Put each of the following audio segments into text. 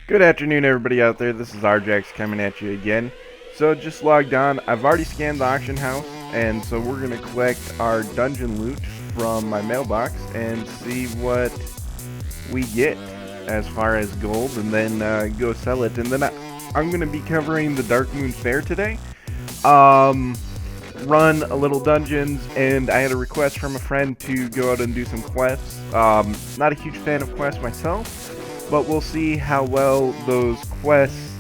Good afternoon, everybody out there. This is Arjax coming at you again. So, just logged on. I've already scanned the auction house, and so we're going to collect our dungeon loot from my mailbox and see what we get as far as gold, and then go sell it. And then I'm going to be covering the Darkmoon Faire today. Run a little dungeons, and I had a request from a friend to go out and do some quests. Not a huge fan of quests myself, but we'll see how well those quests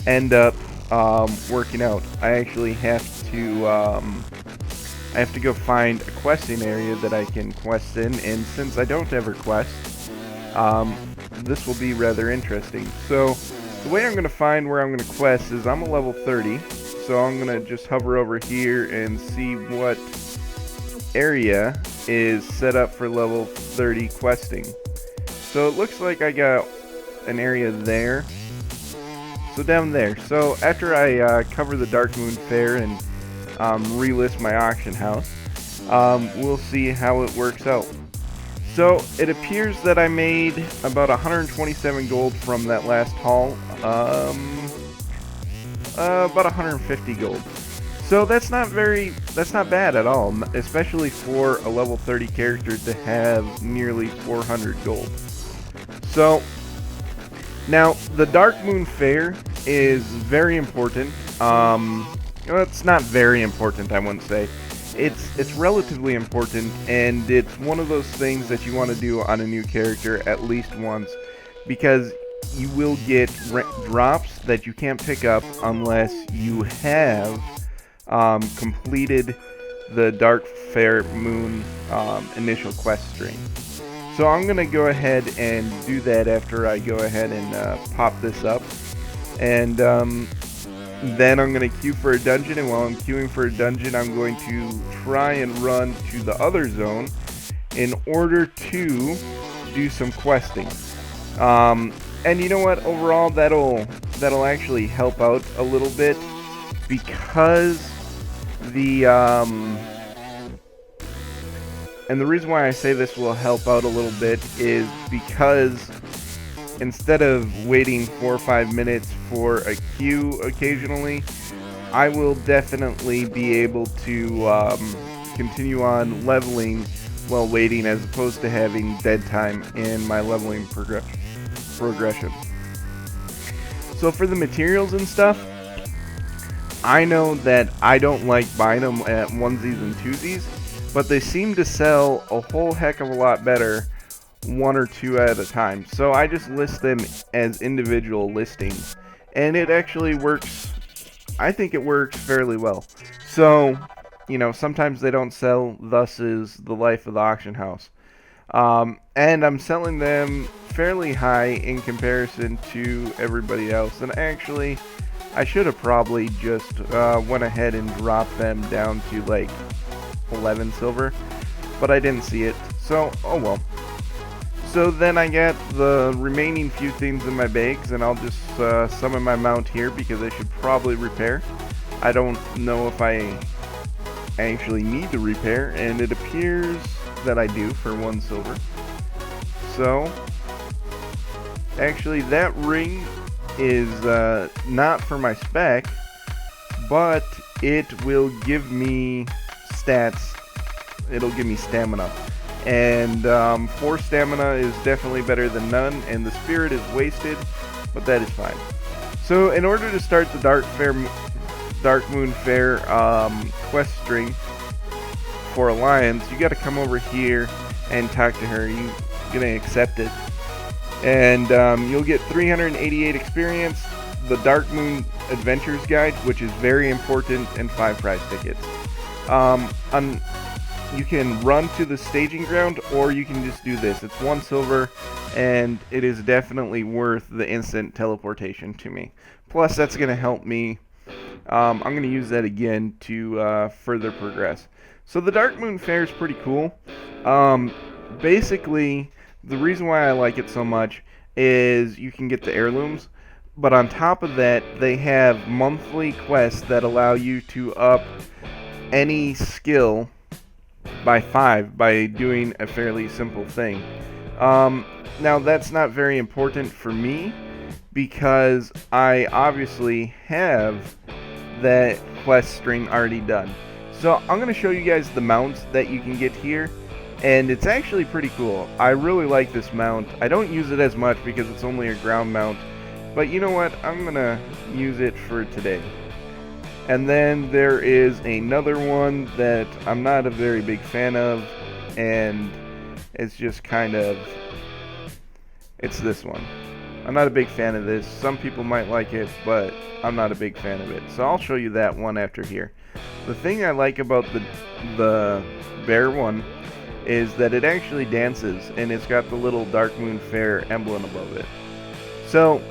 end up working out. I actually have to go find a questing area that I can quest in, and since I don't ever quest, this will be rather interesting. So the way I'm going to find where I'm going to quest is I'm a level 30, so I'm going to just hover over here and see what area is set up for level 30 questing. So it looks like I got an area there. So down there. So after I cover the Darkmoon Faire and relist my auction house, we'll see how it works out. So it appears that I made about 127 gold from that last haul. About 150 gold. So that's not bad at all, especially for a level 30 character to have nearly 400 gold. So now the Darkmoon Faire is very important. Well, it's not very important, I wouldn't say. It's relatively important, and it's one of those things that you want to do on a new character at least once, because you will get drops that you can't pick up unless you have completed the Dark Faire Moon initial quest string. So I'm going to go ahead and do that after I go ahead and pop this up. And then I'm going to queue for a dungeon, and while I'm queuing for a dungeon, I'm going to try and run to the other zone in order to do some questing. And you know what? Overall, that'll actually help out a little bit, because the and the reason why I say this will help out a little bit is because instead of waiting 4 or 5 minutes for a queue occasionally, I will definitely be able to continue on leveling while waiting, as opposed to having dead time in my leveling progression. So for the materials and stuff, I know that I don't like buying them at onesies and twosies, but they seem to sell a whole heck of a lot better 1 or 2 at a time. So I just list them as individual listings, and it actually works. I think it works fairly well. So, you know, sometimes they don't sell, thus is the life of the auction house. And I'm selling them fairly high in comparison to everybody else. And actually, I should have probably just went ahead and dropped them down to like 11 silver, but I didn't see it, so oh well. So then I got the remaining few things in my bags, and I'll just summon my mount here because I should probably repair. I don't know if I actually need to repair, and it appears that I do for 1 silver. So actually that ring is not for my spec, but it will give me stats. It'll give me stamina, and 4 stamina is definitely better than none, and the spirit is wasted, but that is fine. So in order to start the Darkmoon Faire quest string for Alliance, you got to come over here and talk to her. You're gonna accept it, and you'll get 388 experience, the Darkmoon Adventures Guide, which is very important, and 5 prize tickets. You can run to the staging ground, or you can just do this. It's 1 silver, and it is definitely worth the instant teleportation to me. Plus, that's going to help me. I'm going to use that again to further progress. So the Darkmoon Faire is pretty cool. Basically, the reason why I like it so much is you can get the heirlooms, but on top of that, they have monthly quests that allow you to up any skill by 5 by doing a fairly simple thing. Now that's not very important for me, because I obviously have that quest string already done. So I'm going to show you guys the mounts that you can get here, and it's actually pretty cool. I really like this mount. I don't use it as much because it's only a ground mount, but you know what? I'm going to use it for today. And then there is another one that I'm not a very big fan of, and it's just kind of, it's this one. I'm not a big fan of this. Some people might like it, but I'm not a big fan of it. So I'll show you that one after here. The thing I like about the bear one is that it actually dances, and it's got the little Darkmoon Faire emblem above it. So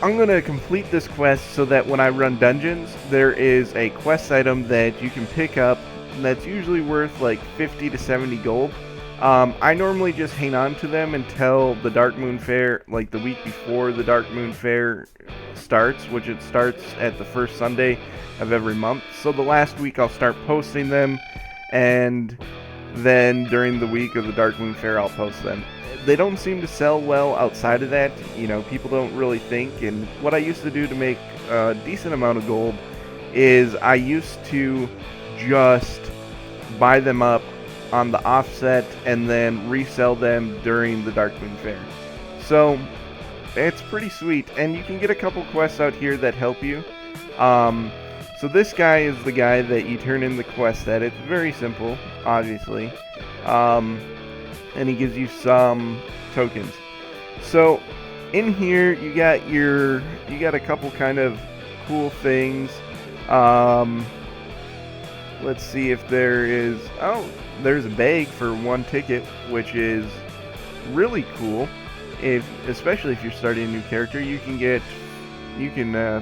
I'm going to complete this quest so that when I run dungeons, there is a quest item that you can pick up that's usually worth like 50 to 70 gold. I normally just hang on to them until the Darkmoon Faire, like the week before the Darkmoon Faire starts, which it starts at the first Sunday of every month. So the last week I'll start posting them, and then during the week of the Darkmoon Faire I'll post them. They don't seem to sell well outside of that. You know, people don't really think. And what I used to do to make a decent amount of gold is I used to just buy them up on the offset and then resell them during the Darkmoon Faire. So it's pretty sweet, and you can get a couple quests out here that help you. So this guy is the guy that you turn in the quest at. It's very simple, obviously. And he gives you some tokens. So in here you got a couple kind of cool things. Let's see if there is, there's a bag for 1 ticket, which is really cool. Especially if you're starting a new character, you can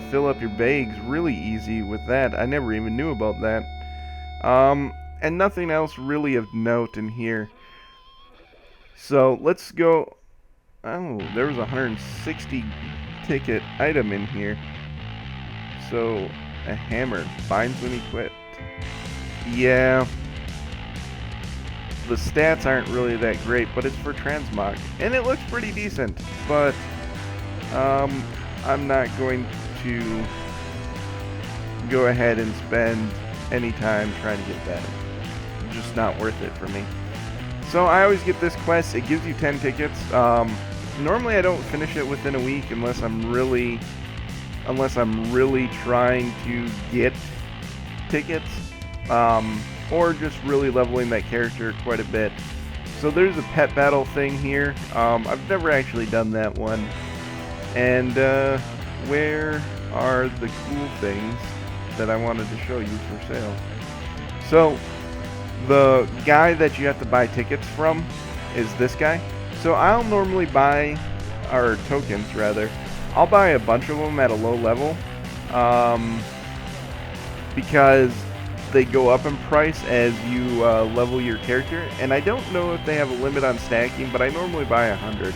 fill up your bags really easy with that. I never even knew about that. And nothing else really of note in here. So let's go. Oh, there was a 160 ticket item in here. So a hammer binds when equipped. Yeah, the stats aren't really that great, but it's for transmog, and it looks pretty decent. But I'm not going to go ahead and spend any time trying to get that. It's just not worth it for me. So I always get this quest. It gives you 10 tickets. Normally I don't finish it within a week unless I'm really trying to get tickets, or just really leveling that character quite a bit. So there's a pet battle thing here. I've never actually done that one. And where are the cool things that I wanted to show you for sale? So the guy that you have to buy tickets from is this guy. So I'll normally buy, or tokens rather, I'll buy a bunch of them at a low level, because they go up in price as you level your character. And I don't know if they have a limit on stacking, but I normally buy 100.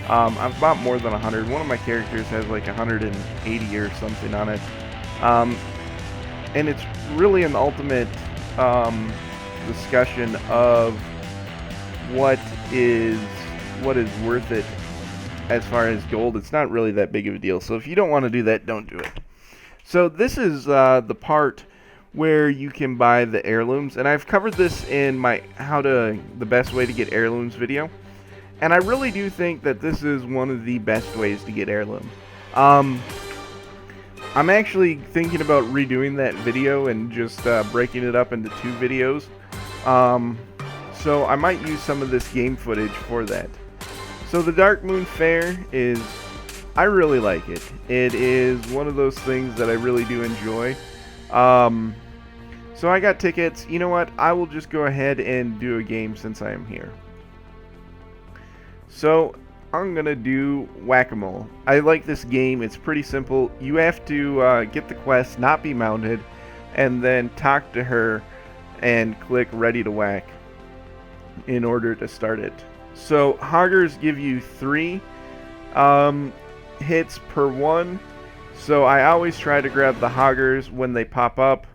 I've bought more than 100. One of my characters has like 180 or something on it. And it's really an ultimate discussion of what is worth it as far as gold. It's not really that big of a deal. So if you don't want to do that, don't do it. So this is the part where you can buy the heirlooms, and I've covered this in my the best way to get heirlooms video, and I really do think that this is one of the best ways to get heirlooms. I'm actually thinking about redoing that video and just breaking it up into 2 videos. So I might use some of this game footage for that. So the Darkmoon Faire is, I really like it. It is one of those things that I really do enjoy. So I got tickets. You know what? I will just go ahead and do a game since I am here. So I'm going to do Whack-A-Mole. I like this game. It's pretty simple. You have to get the quest, not be mounted, and then talk to her and click ready to whack in order to start it. So hoggers give you 3 hits per one. So I always try to grab the hoggers when they pop up.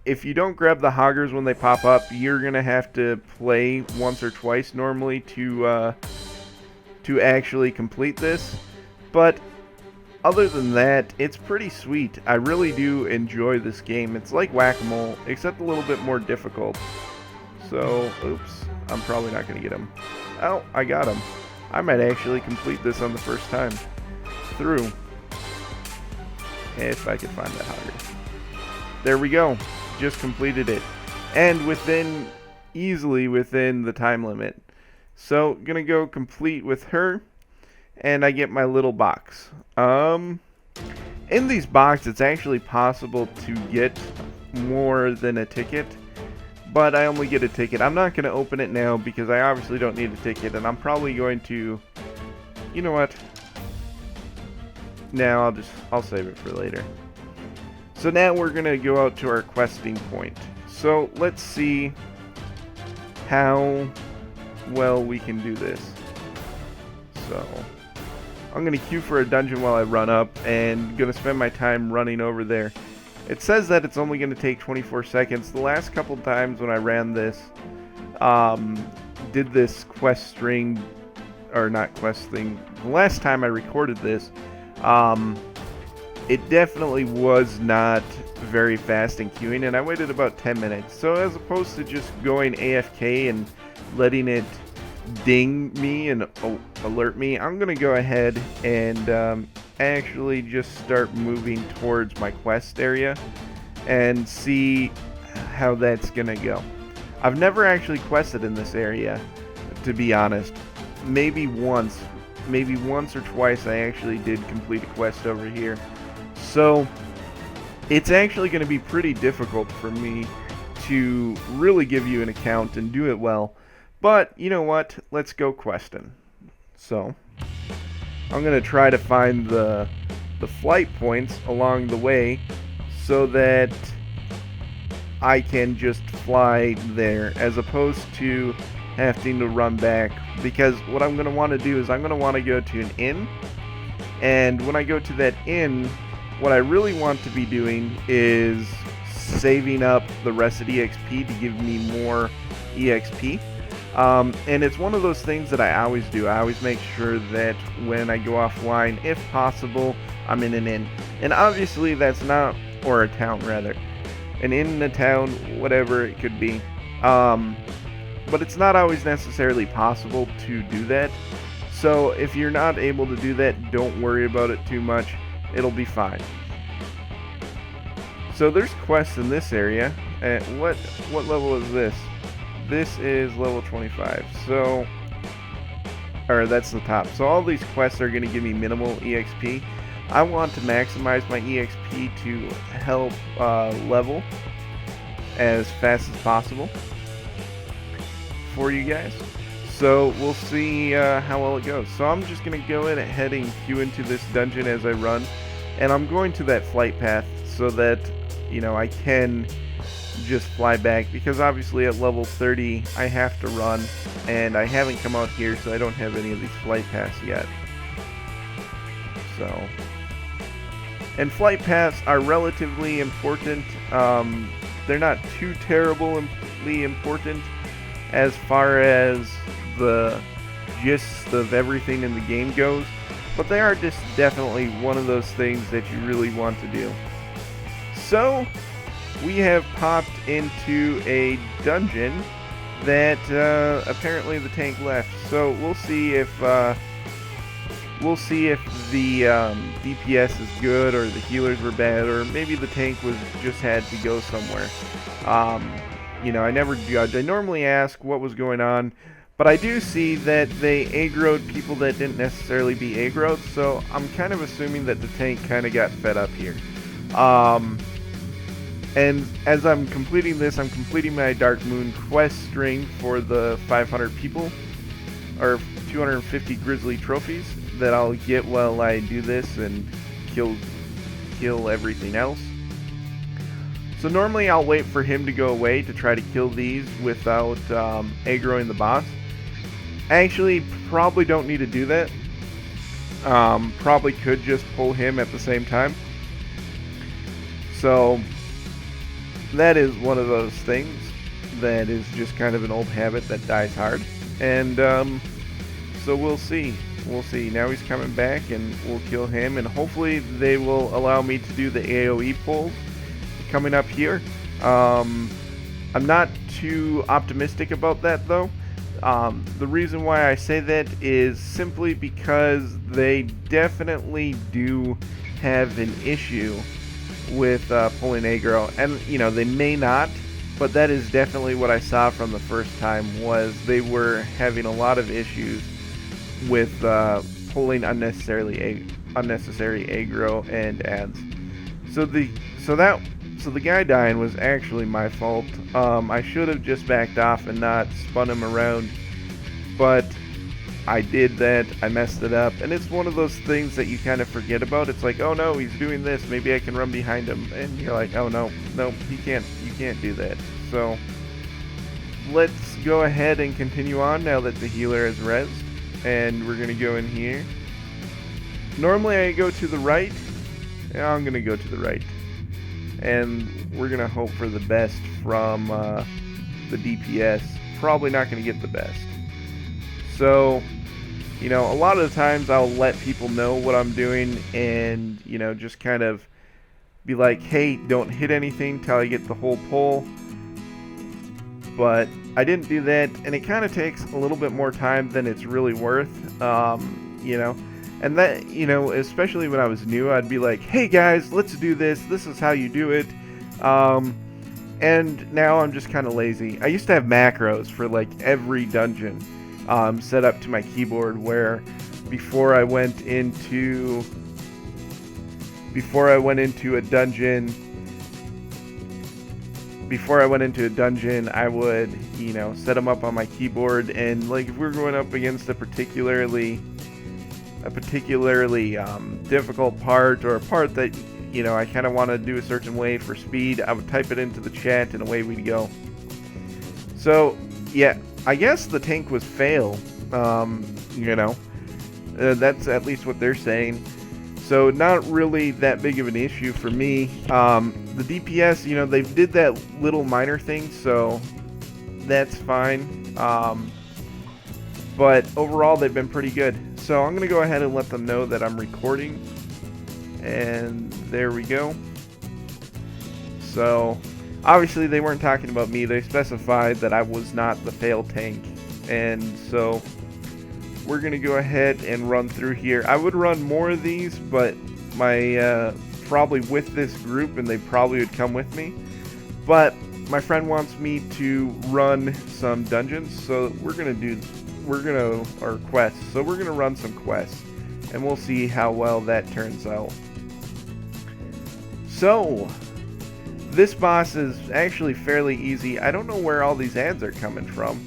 If you don't grab the hoggers when they pop up, you're gonna have to play once or twice normally to to actually complete this. But other than that, it's pretty sweet. I really do enjoy this game. It's like Whack-A-Mole, except a little bit more difficult. So, oops, I'm probably not going to get him. Oh, I got him. I might actually complete this on the first time through. If I could find that hugger. There we go. Just completed it. And easily within the time limit. So, gonna go complete with her. And I get my little box. In these boxes, it's actually possible to get more than a ticket. But I only get a ticket. I'm not gonna open it now because I obviously don't need a ticket. And I'm probably going to... You know what? Now I'll save it for later. So now we're gonna go out to our questing point. So let's see how well we can do this. So I'm gonna queue for a dungeon while I run up and gonna spend my time running over there. It says that it's only gonna take 24 seconds. The last couple times when I ran this, did this quest string, or not quest thing, the last time I recorded this, it definitely was not very fast in queuing, and I waited about 10 minutes. So as opposed to just going AFK and letting it ding me and alert me, I'm going to go ahead and actually just start moving towards my quest area and see how that's going to go. I've never actually quested in this area, to be honest. Maybe once or twice I actually did complete a quest over here. So it's actually going to be pretty difficult for me to really give you an account and do it well. But you know what? Let's go questing. So I'm going to try to find the flight points along the way so that I can just fly there as opposed to having to run back, because what I'm going to want to do is I'm going to want to go to an inn, and when I go to that inn, what I really want to be doing is saving up the rest of the EXP to give me more EXP. And it's one of those things that I always do. I always make sure that when I go offline, if possible, I'm in an inn. And obviously that's not, or a town rather, an inn, a town, whatever it could be. But it's not always necessarily possible to do that. So if you're not able to do that, don't worry about it too much. It'll be fine. So there's quests in this area. What level is this? This is level 25. So, or that's the top. So all these quests are going to give me minimal EXP. I want to maximize my EXP to help level as fast as possible for you guys. So we'll see how well it goes. So I'm just going to go ahead and queue into this dungeon as I run. And I'm going to that flight path so that, you know, I can just fly back. Because obviously at level 30 I have to run. And I haven't come out here, so I don't have any of these flight paths yet. So, and flight paths are relatively important. They're not too terribly important as far as the gist of everything in the game goes, but they are just definitely one of those things that you really want to do. So we have popped into a dungeon that apparently the tank left. So we'll see if the DPS is good, or the healers were bad, or maybe the tank just had to go somewhere. You know, I never judge. I normally ask what was going on, but I do see that they aggroed people that didn't necessarily be aggroed, so I'm kind of assuming that the tank kind of got fed up here. And as I'm completing this, I'm completing my Darkmoon quest string for the 500 people, or 250 grizzly trophies that I'll get while I do this and kill everything else. So normally I'll wait for him to go away to try to kill these without aggroing the boss. I actually probably don't need to do that. Probably could just pull him at the same time. So that is one of those things that is just kind of an old habit that dies hard. And so we'll see. we'll see. Now he's coming back, and we'll kill him, and hopefully they will allow me to do the AoE pulls coming up here. I'm not too optimistic about that, though. The reason why I say that is simply because they definitely do have an issue with pulling aggro, and they may not, but that is definitely what I saw from the first time, was they were having a lot of issues with pulling unnecessary aggro and ads. So the guy dying was actually my fault. I should have just backed off and not spun him around, but I did that. I messed it up, and it's one of those things that you kind of forget about. It's like, oh no, he's doing this, maybe I can run behind him, and you're like, oh no, you can't do that. So let's go ahead and continue on now that the healer has rezzed, and we're gonna go in here. Normally I go to the right. Yeah, I'm gonna go to the right, and we're gonna hope for the best from the DPS. Probably not gonna get the best. So, a lot of the times I'll let people know what I'm doing, and just kind of be like, hey, don't hit anything till I get the whole pull. But I didn't do that, and it kind of takes a little bit more time than it's really worth. And that, especially when I was new, I'd be like, hey guys, let's do this. This is how you do it. And now I'm just kind of lazy. I used to have macros for like every dungeon set up to my keyboard, where before I went into a dungeon, I would, set them up on my keyboard, and like if we were going up against a particularly difficult part, or a part that I kind of want to do a certain way for speed, I would type it into the chat, and away we'd go. So yeah, I guess the tank was fail. That's at least what they're saying. So not really that big of an issue for me. The DPS, they did that little minor thing, so that's fine. But overall, they've been pretty good. So I'm going to go ahead and let them know that I'm recording. And there we go. So obviously they weren't talking about me. They specified that I was not the fail tank. And so we're going to go ahead and run through here. I would run more of these, but my probably with this group, and they probably would come with me. But my friend wants me to run some dungeons, so or quests. So we're going to run some quests, and we'll see how well that turns out. So this boss is actually fairly easy. I don't know where all these ads are coming from.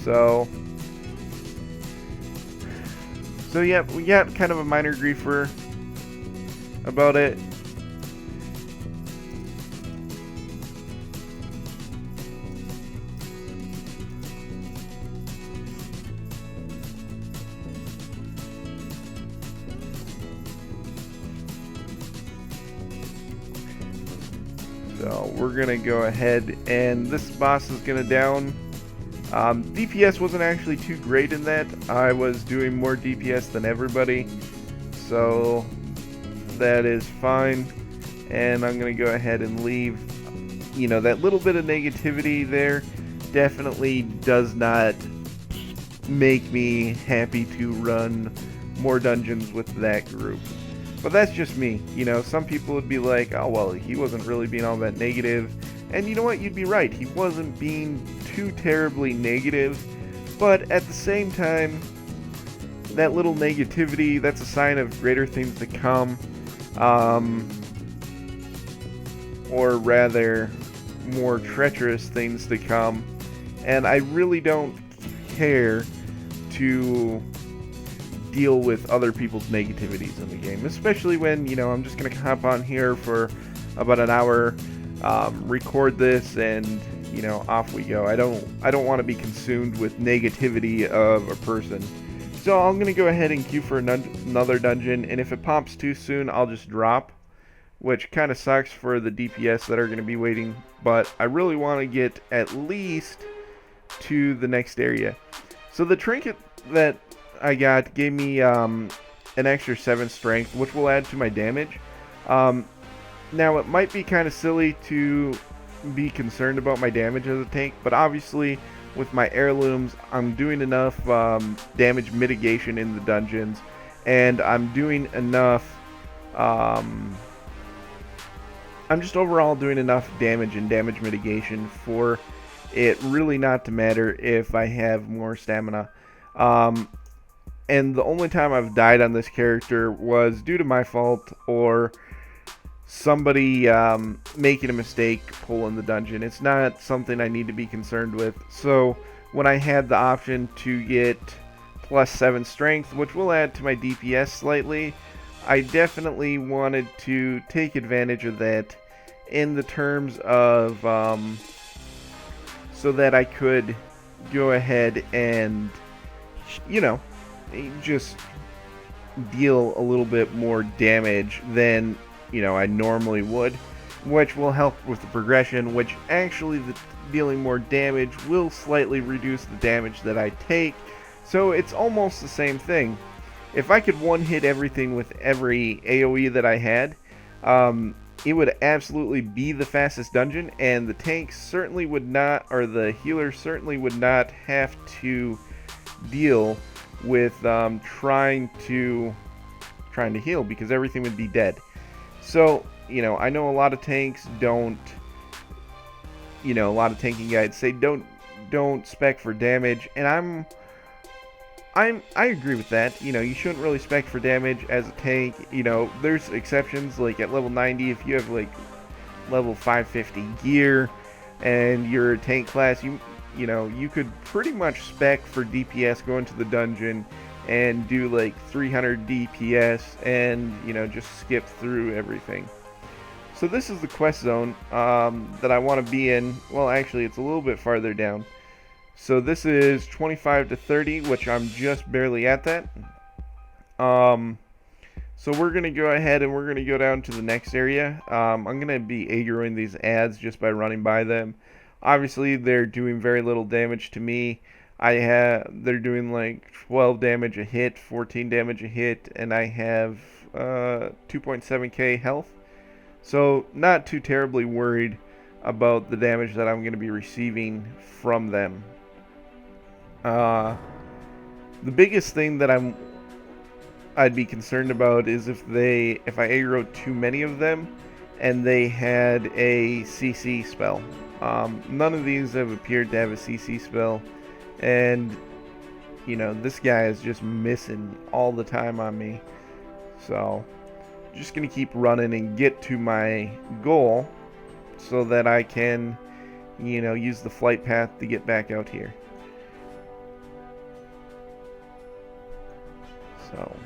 So yeah, we got kind of a minor griefer about it. So we're gonna go ahead, and this boss is gonna down. DPS wasn't actually too great in that. I was doing more DPS than everybody, so that is fine. And I'm gonna go ahead and leave. That little bit of negativity there definitely does not make me happy to run more dungeons with that group. But that's just me. Some people would be like, oh well, he wasn't really being all that negative. And you know what? You'd be right. He wasn't being too terribly negative. But at the same time, that little negativity, that's a sign of greater things to come. Or rather, more treacherous things to come. And I really don't care to deal with other people's negativities in the game. Especially when, I'm just going to hop on here for about an hour, record this, and off we go. I don't want to be consumed with negativity of a person. So I'm gonna go ahead and queue for another dungeon, and if it pops too soon, I'll just drop, which kind of sucks for the DPS that are gonna be waiting. But I really want to get at least to the next area. So the trinket that I got gave me an extra 7 strength, which will add to my damage. Now, it might be kind of silly to be concerned about my damage as a tank, but obviously with my heirlooms, I'm doing enough damage mitigation in the dungeons, and I'm doing enough... I'm just overall doing enough damage and damage mitigation for it really not to matter if I have more stamina. And the only time I've died on this character was due to my fault or somebody making a mistake pulling the dungeon. It's not something I need to be concerned with. So when I had the option to get plus 7 strength, which will add to my DPS slightly, I definitely wanted to take advantage of that in the terms of so that I could go ahead and, you know, just deal a little bit more damage than, you know, I normally would, which will help with the progression, which actually the dealing more damage will slightly reduce the damage that I take, so it's almost the same thing. If I could one-hit everything with every AoE that I had, it would absolutely be the fastest dungeon, and the tanks certainly would not, or the healers certainly would not have to deal with trying to heal, because everything would be dead. So, you know, I know a lot of tanks don't, you know, a lot of tanking guides say don't spec for damage, and I agree with that. You know, you shouldn't really spec for damage as a tank. You know, there's exceptions, like at level 90, if you have like level 550 gear and you're a tank class, you know, you could pretty much spec for DPS, go into the dungeon and do like 300 DPS and, you know, just skip through everything. So this is the quest zone that I want to be in. Well, actually, it's a little bit farther down. So this is 25 to 30, which I'm just barely at that. So we're going to go ahead and we're going to go down to the next area. I'm going to be aggroing these ads just by running by them. Obviously, they're doing very little damage to me. They're doing like 12 damage a hit, 14 damage a hit, and I have 2.7k health. So not too terribly worried about the damage that I'm going to be receiving from them. The biggest thing that I'd be concerned about is if I aggro too many of them and they had a CC spell. None of these have appeared to have a CC spell, and you know, this guy is just missing all the time on me. So just gonna keep running and get to my goal so that I can, you know, use the flight path to get back out here. So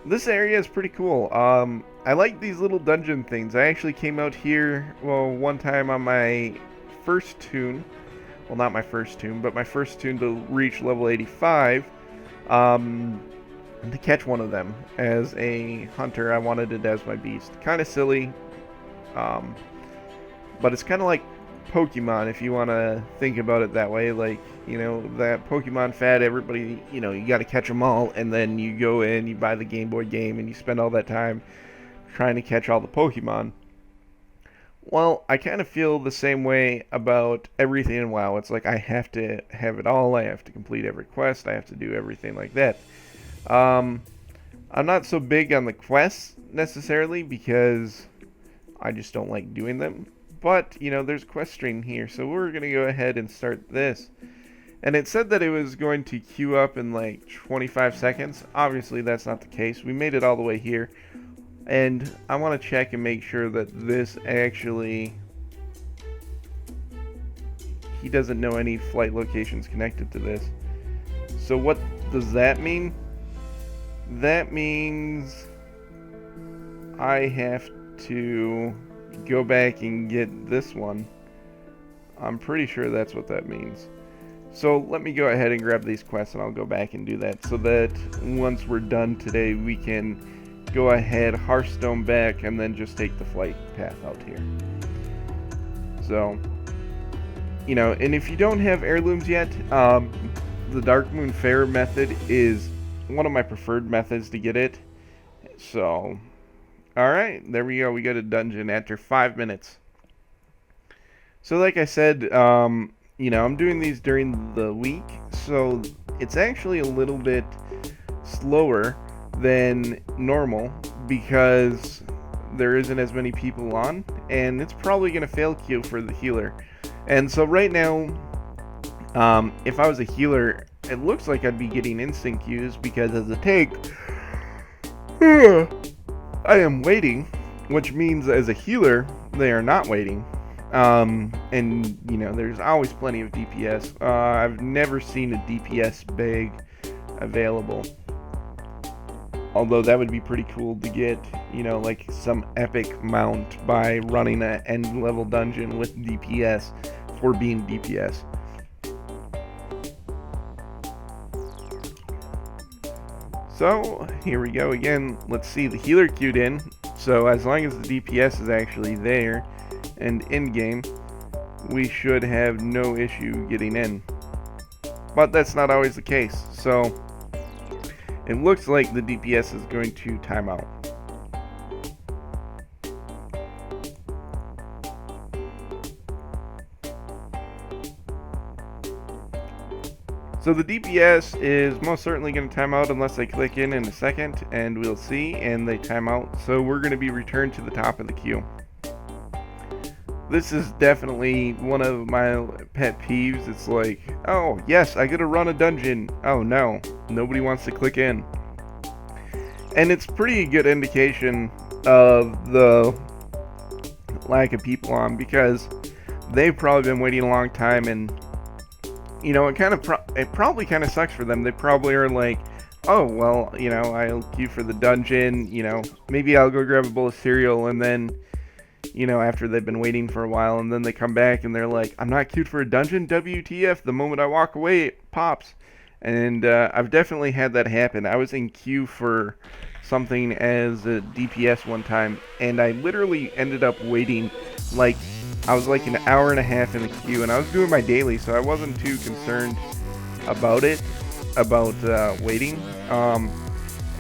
this area is pretty cool. I like these little dungeon things. I actually came out here, well, one time on my first toon. Well, not my first toon, but my first toon to reach level 85. To catch one of them as a hunter. I wanted it as my beast. Kind of silly, but it's kind of like Pokemon, if you want to think about it that way. Like, you know, that Pokemon fad, everybody, you know, you got to catch them all, and then you go in, you buy the Game Boy game, and you spend all that time trying to catch all the Pokemon. Well, I kind of feel the same way about everything in WoW. It's like I have to have it all, I have to complete every quest, I have to do everything like that. I'm not so big on the quests necessarily because I just don't like doing them. But, you know, there's a quest string here, so we're going to go ahead and start this. And it said that it was going to queue up in like 25 seconds. Obviously, that's not the case. We made it all the way here. And I want to check and make sure that this actually... He doesn't know any flight locations connected to this. So what does that mean? That means I have to go back and get this one. I'm pretty sure that's what that means. So let me go ahead and grab these quests and I'll go back and do that so that once we're done today we can go ahead, Hearthstone back, and then just take the flight path out here. So, you know, and if you don't have heirlooms yet, the Darkmoon Faire method is one of my preferred methods to get it. So, alright, there we go. We got a dungeon after 5 minutes. So like I said, you know, I'm doing these during the week, so it's actually a little bit slower than normal because there isn't as many people on, and it's probably going to fail queue for the healer. And so right now, if I was a healer, it looks like I'd be getting instant queues because as a tank, I am waiting, which means as a healer, they are not waiting. And you know, there's always plenty of DPS. I've never seen a DPS bag available. Although that would be pretty cool to get, you know, like some epic mount by running an end level dungeon with DPS for being DPS. So here we go again. Let's see, the healer queued in. So as long as the DPS is actually there and in game, we should have no issue getting in. But that's not always the case. So it looks like the DPS is going to time out. So the DPS is most certainly going to time out unless I click in a second, and we'll see, and they time out. So we're going to be returned to the top of the queue. This is definitely one of my pet peeves. It's like, oh yes, I gotta run a dungeon. Oh no, nobody wants to click in. And it's pretty good indication of the lack of people on because they've probably been waiting a long time, and you know, it probably kind of sucks for them. They probably are like, oh well, you know, I'll queue for the dungeon, you know, maybe I'll go grab a bowl of cereal, and then, you know, after they've been waiting for a while, and then they come back and they're like, I'm not queued for a dungeon, WTF, the moment I walk away it pops. And I've definitely had that happen. I was in queue for something as a DPS one time, and I literally ended up waiting like, I was like an hour and a half in the queue, and I was doing my daily, so I wasn't too concerned about it, about waiting.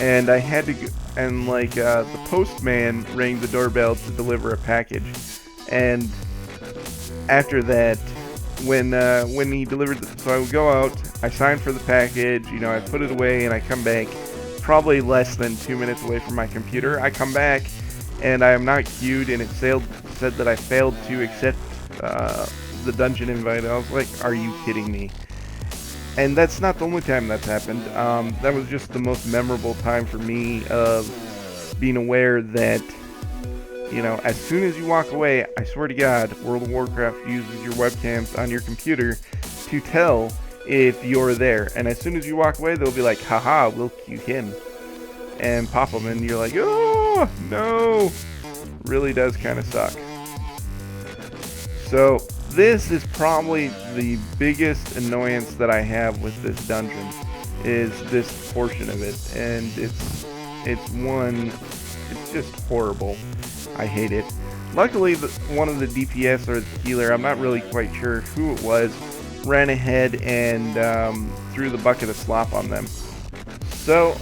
And I had to, and like the postman rang the doorbell to deliver a package, and after that, when he delivered, so I would go out, I signed for the package, you know, I put it away, and I come back, probably less than 2 minutes away from my computer. I come back, and I am not queued, and it said that I failed to accept the dungeon invite. I was like, are you kidding me? And that's not the only time that's happened. That was just the most memorable time for me of being aware that, you know, as soon as you walk away, I swear to God, World of Warcraft uses your webcams on your computer to tell if you're there. And as soon as you walk away, they'll be like, haha, we'll queue him. And pop them, and you're like, oh, no. Really does kind of suck. So this is probably the biggest annoyance that I have with this dungeon, is this portion of it, and it's just horrible. I hate it. Luckily, one of the DPS or the healer, I'm not really quite sure who it was, ran ahead and threw the bucket of slop on them. So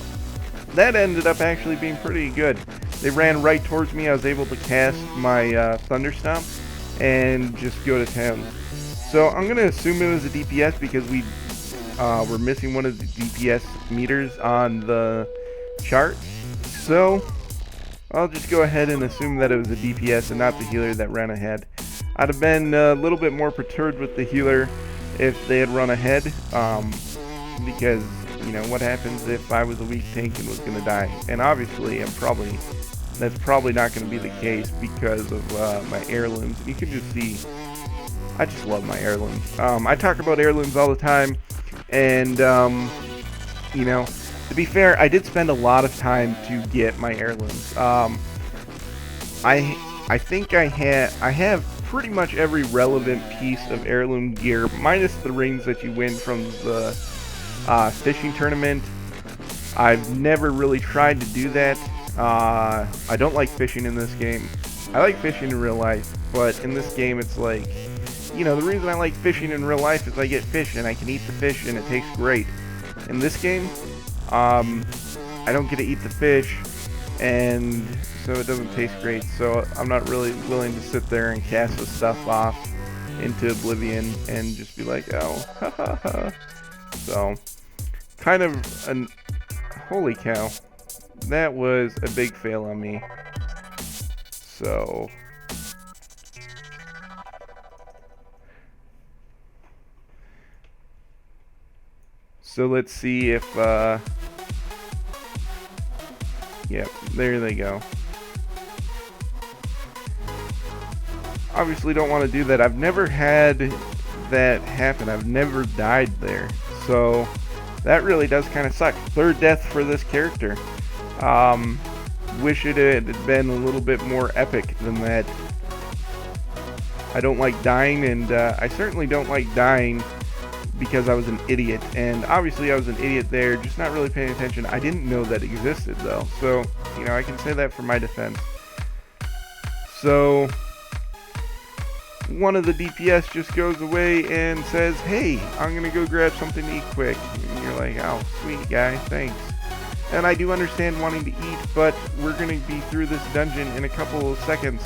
that ended up actually being pretty good. They ran right towards me. I was able to cast my Thunderstomp and just go to town. So I'm going to assume it was a DPS because we were missing one of the DPS meters on the chart. So I'll just go ahead and assume that it was a DPS and not the healer that ran ahead. I'd have been a little bit more perturbed with the healer if they had run ahead, because, you know, what happens if I was a weak tank and was going to die? And obviously, that's probably not going to be the case because of my heirlooms. You can just see, I just love my heirlooms. I talk about heirlooms all the time, and, you know, to be fair, I did spend a lot of time to get my heirlooms. I think I have pretty much every relevant piece of heirloom gear, minus the rings that you win from the fishing tournament. I've never really tried to do that. I don't like fishing in this game. I like fishing in real life, but in this game it's like, you know, the reason I like fishing in real life is I get fish and I can eat the fish and it tastes great. In this game, I don't get to eat the fish, and so it doesn't taste great. So I'm not really willing to sit there and cast the stuff off into oblivion and just be like, oh, ha ha ha. So, kind of an holy cow, that was a big fail on me. So, let's see if, yep, there they go. Obviously don't want to do that. I've never had that happen. I've never died there. So that really does kind of suck. Third death for this character. Wish it had been a little bit more epic than that. I don't like dying, and I certainly don't like dying because I was an idiot. And obviously I was an idiot there, just not really paying attention. I didn't know that existed though. So, you know, I can say that for my defense. So one of the DPS just goes away and says, hey, I'm gonna go grab something to eat quick. And you're like, oh, sweet guy, thanks. And I do understand wanting to eat, but we're gonna be through this dungeon in a couple of seconds.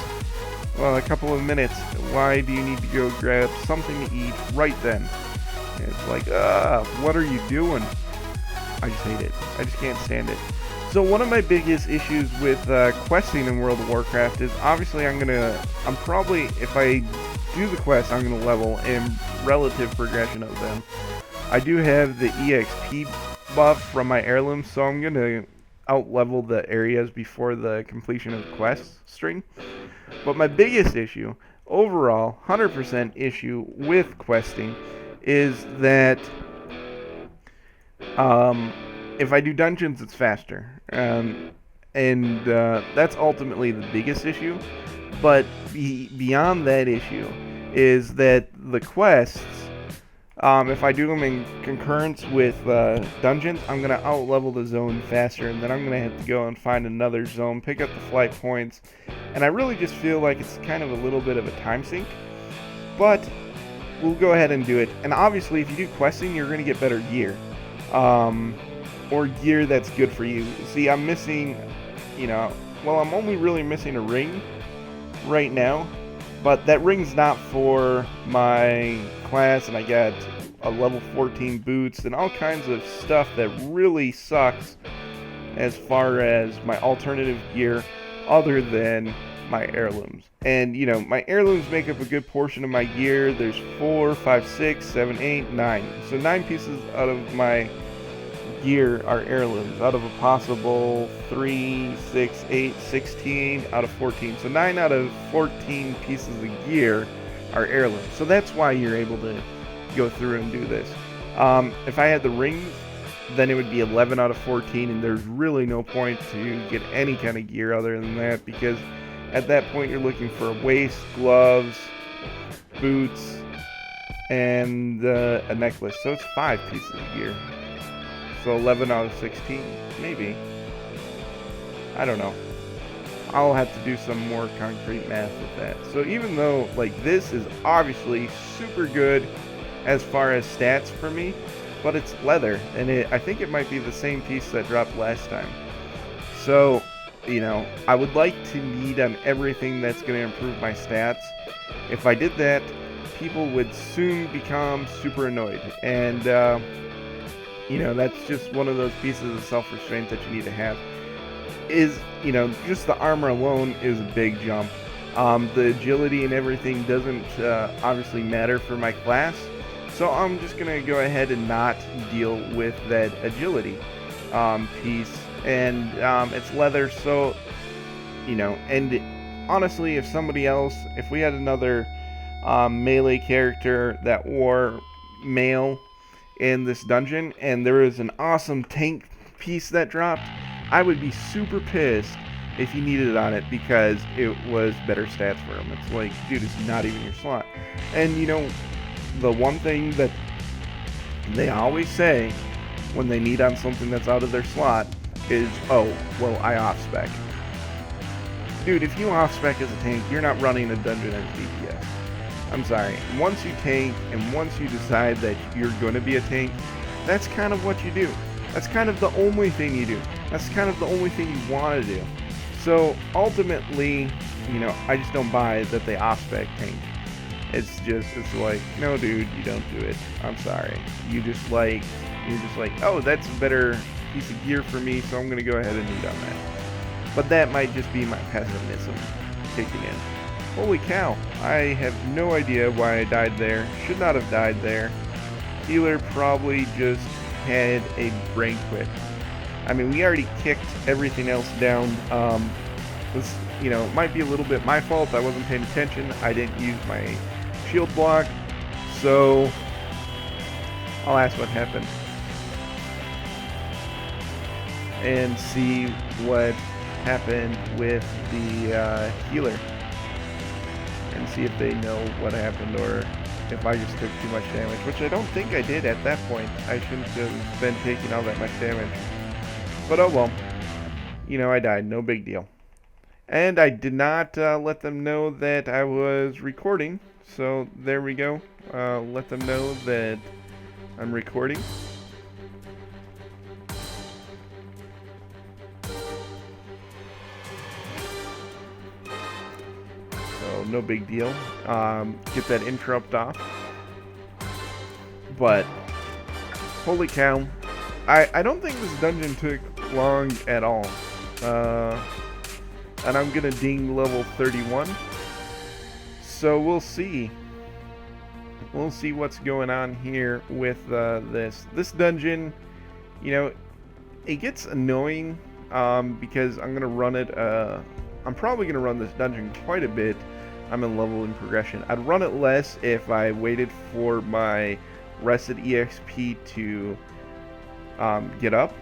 Well, a couple of minutes. Why do you need to go grab something to eat right then? And it's like, what are you doing? I just hate it. I just can't stand it. So one of my biggest issues with questing in World of Warcraft is obviously I'm probably, if I do the quest, I'm going to level in relative progression of them. I do have the EXP buff from my heirlooms, so I'm going to out-level the areas before the completion of the quest string. But my biggest issue, overall, 100% issue with questing, is that if I do dungeons, it's faster. And that's ultimately the biggest issue. But beyond that issue is that the quests, if I do them in concurrence with dungeons, I'm going to out-level the zone faster, and then I'm going to have to go and find another zone, pick up the flight points, and I really just feel like it's kind of a little bit of a time sink. But we'll go ahead and do it. And obviously, if you do questing, you're going to get better gear. Or gear that's good for you. See, I'm missing, I'm only really missing a ring right now, but that ring's not for my class, and I got a level 14 boots and all kinds of stuff that really sucks as far as my alternative gear other than my heirlooms. And, my heirlooms make up a good portion of my gear. There's 4, 5, 6, 7, 8, 9. So 9 pieces out of my gear are heirlooms out of a possible 3, 6, 8, 16 out of 14. So 9 out of 14 pieces of gear are heirlooms. So that's why you're able to go through and do this. If I had the rings, then it would be 11 out of 14, and there's really no point to get any kind of gear other than that, because at that point you're looking for a waist, gloves, boots, and a necklace. So it's 5 pieces of gear. So 11 out of 16, maybe. I don't know. I'll have to do some more concrete math with that. So even though, this is obviously super good as far as stats for me, but it's leather, and I think it might be the same piece that dropped last time. So, I would like to need on everything that's going to improve my stats. If I did that, people would soon become super annoyed, and that's just one of those pieces of self-restraint that you need to have. Just the armor alone is a big jump. The agility and everything doesn't obviously matter for my class, so I'm just going to go ahead and not deal with that agility piece. And it's leather, so, and honestly, if we had another melee character that wore mail in this dungeon, and there was an awesome tank piece that dropped, I would be super pissed if you needed it on it, because it was better stats for him. It's like, dude, it's not even your slot. And the one thing that they always say when they need on something that's out of their slot is, oh, well, I off-spec. Dude, if you off-spec as a tank, you're not running a dungeon as DPS. I'm sorry. Once you tank, and once you decide that you're going to be a tank, that's kind of what you do. That's kind of the only thing you do. That's kind of the only thing you want to do. So ultimately, I just don't buy that they off-spec tank. It's like, no dude, you don't do it. I'm sorry. You're just like, oh, that's a better piece of gear for me, so I'm gonna go ahead and lead on that. But that might just be my pessimism kicking in. Holy cow, I have no idea why I died there. Should not have died there. Healer probably just had a brain quit. I mean, we already kicked everything else down. This, might be a little bit my fault. I wasn't paying attention. I didn't use my shield block. So, I'll ask what happened. And see what happened with the healer. And see if they know what happened or if I just took too much damage. Which I don't think I did at that point. I shouldn't have been taking all that much damage. But oh well. I died. No big deal. And I did not let them know that I was recording. So there we go. Let them know that I'm recording. So no big deal. Get that interrupt off. But holy cow. I don't think this dungeon took long at all. And I'm gonna ding level 31. So we'll see. We'll see what's going on here with this dungeon. It gets annoying because I'm gonna run it. I'm probably gonna run this dungeon quite a bit. I'm in leveling progression. I'd run it less if I waited for my rested EXP to get up,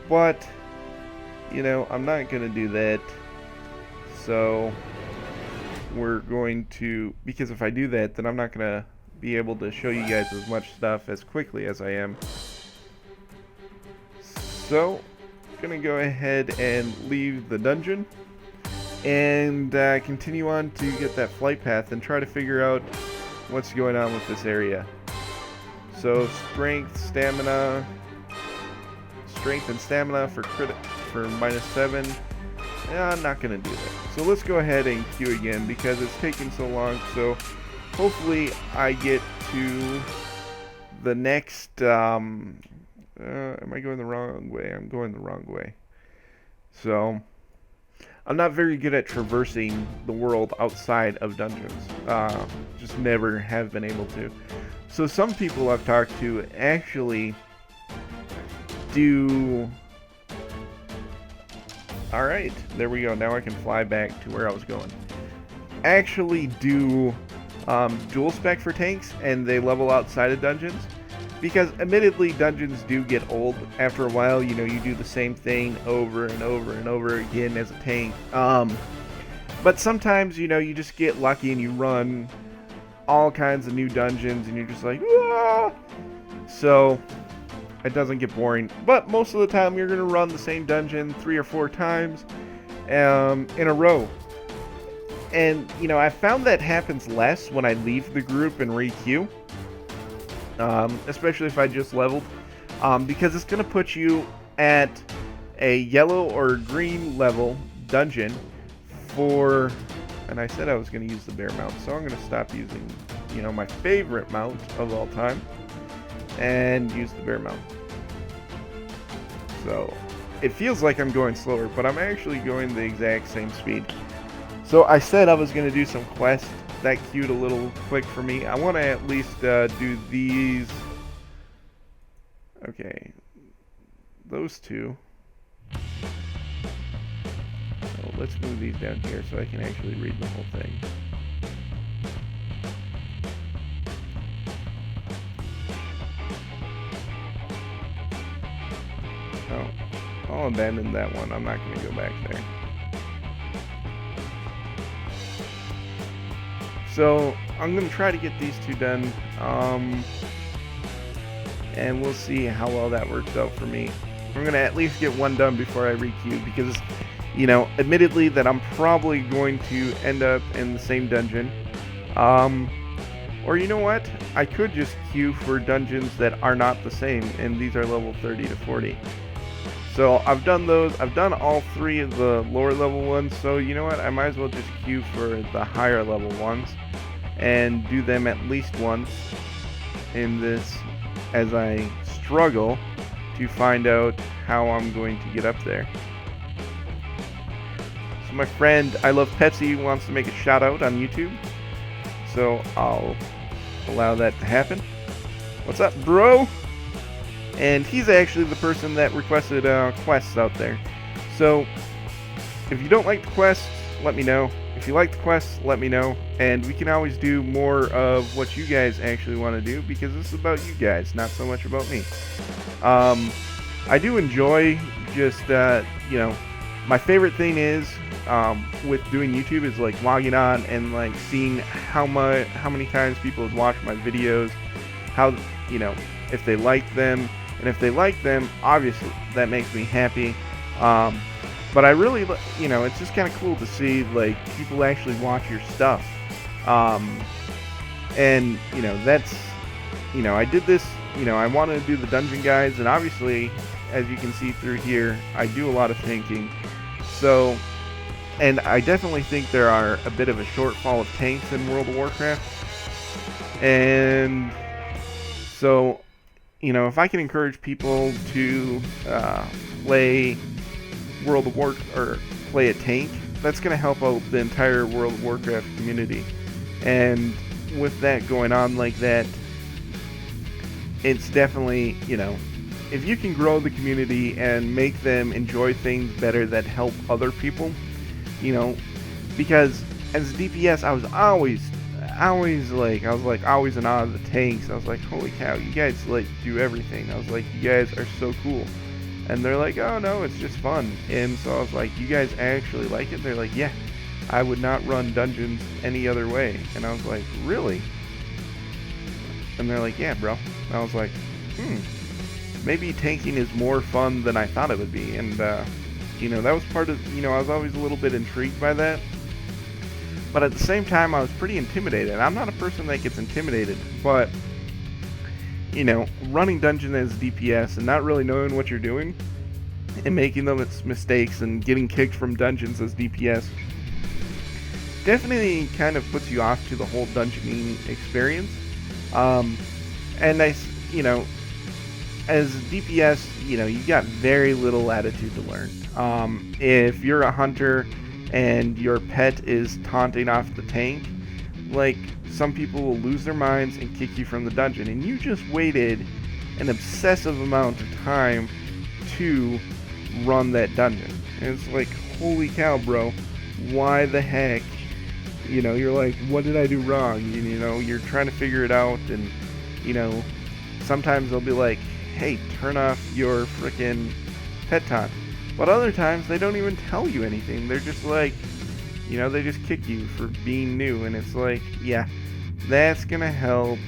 but I'm not gonna do that. So we're going to, because if I do that, then I'm not gonna be able to show you guys as much stuff as quickly as I am. So gonna go ahead and leave the dungeon and continue on to get that flight path and try to figure out what's going on with this area. So strength, stamina, strength and stamina for -7. Yeah, I'm not gonna do that. So let's go ahead and queue again because it's taking so long. So hopefully I get to the next. Am I going the wrong way? I'm going the wrong way. So I'm not very good at traversing the world outside of dungeons. Just never have been able to. So some people I've talked to actually do. Alright, there we go. Now I can fly back to where I was going. Actually do dual spec for tanks, and they level outside of dungeons. Because admittedly, dungeons do get old after a while. You do the same thing over and over and over again as a tank. But sometimes, you just get lucky and you run all kinds of new dungeons and you're just like, ah! So it doesn't get boring. But most of the time, you're going to run the same dungeon 3 or 4 times in a row. And, I found that happens less when I leave the group and re-queue. Especially if I just leveled. Because it's going to put you at a yellow or green level dungeon for... And I said I was going to use the bear mount, so I'm going to stop using, my favorite mount of all time. And use the bear mount. So, it feels like I'm going slower, but I'm actually going the exact same speed. So I said I was going to do some quests. That queued a little quick for me. I want to at least do these. Okay. Those two. So let's move these down here so I can actually read the whole thing. Oh, I'll abandon that one. I'm not going to go back there. So I'm going to try to get these two done, and we'll see how well that works out for me. I'm going to at least get one done before I re-queue, because, admittedly that I'm probably going to end up in the same dungeon, Or you know what? I could just queue for dungeons that are not the same, and these are level 30 to 40. So I've done those. I've done all 3 of the lower level ones, so you know what? I might as well just queue for the higher level ones and do them at least once in this as I struggle to find out how I'm going to get up there. So my friend I Love Petsy wants to make a shout out on YouTube, so I'll allow that to happen. What's up, bro? And he's actually the person that requested quests out there. So if you don't like the quests, let me know. If you like the quests, let me know, and we can always do more of what you guys actually want to do, because this is about you guys, not so much about me. I do enjoy just you know, my favorite thing is with doing YouTube is like logging on and like seeing how many times people have watched my videos, how, you know, if they like them, and if they like them, obviously that makes me happy. But I really, you know, it's just kind of cool to see like people actually watch your stuff. And you know, that's, you know, I did this, you know, I wanted to do the dungeon guides, and obviously, as you can see through here, I do a lot of thinking. So, and I definitely think there are a bit of a shortfall of tanks in World of Warcraft. And so, you know, if I can encourage people to play World of Warcraft or play a tank, that's going to help out the entire World of Warcraft community. And with that going on like that, it's definitely, you know, if you can grow the community and make them enjoy things better that help other people, you know, because as a DPS, I was always always in awe of the tanks. I was like, holy cow, you guys like do everything. I was like, you guys are so cool. And they're like, oh no, it's just fun. And so I was like, you guys actually like it? They're like, yeah, I would not run dungeons any other way. And I was like, really? And they're like, yeah, bro. And I was like, maybe tanking is more fun than I thought it would be. And, you know, that was part of, you know, I was always a little bit intrigued by that. But at the same time, I was pretty intimidated. I'm not a person that gets intimidated, but, you know, running dungeon as DPS and not really knowing what you're doing and making those mistakes and getting kicked from dungeons as DPS definitely kind of puts you off to the whole dungeoning experience. And you know, as DPS, you know, you got very little latitude to learn. If you're a hunter and your pet is taunting off the tank, like, some people will lose their minds and kick you from the dungeon, and you just waited an obsessive amount of time to run that dungeon. And it's like, holy cow, bro, why the heck? You know, you're like, what did I do wrong? You know, you're trying to figure it out, and, you know, sometimes they'll be like, hey, turn off your frickin' pet taunt. But other times, they don't even tell you anything. They're just like, you know, they just kick you for being new. And it's like, yeah, that's going to help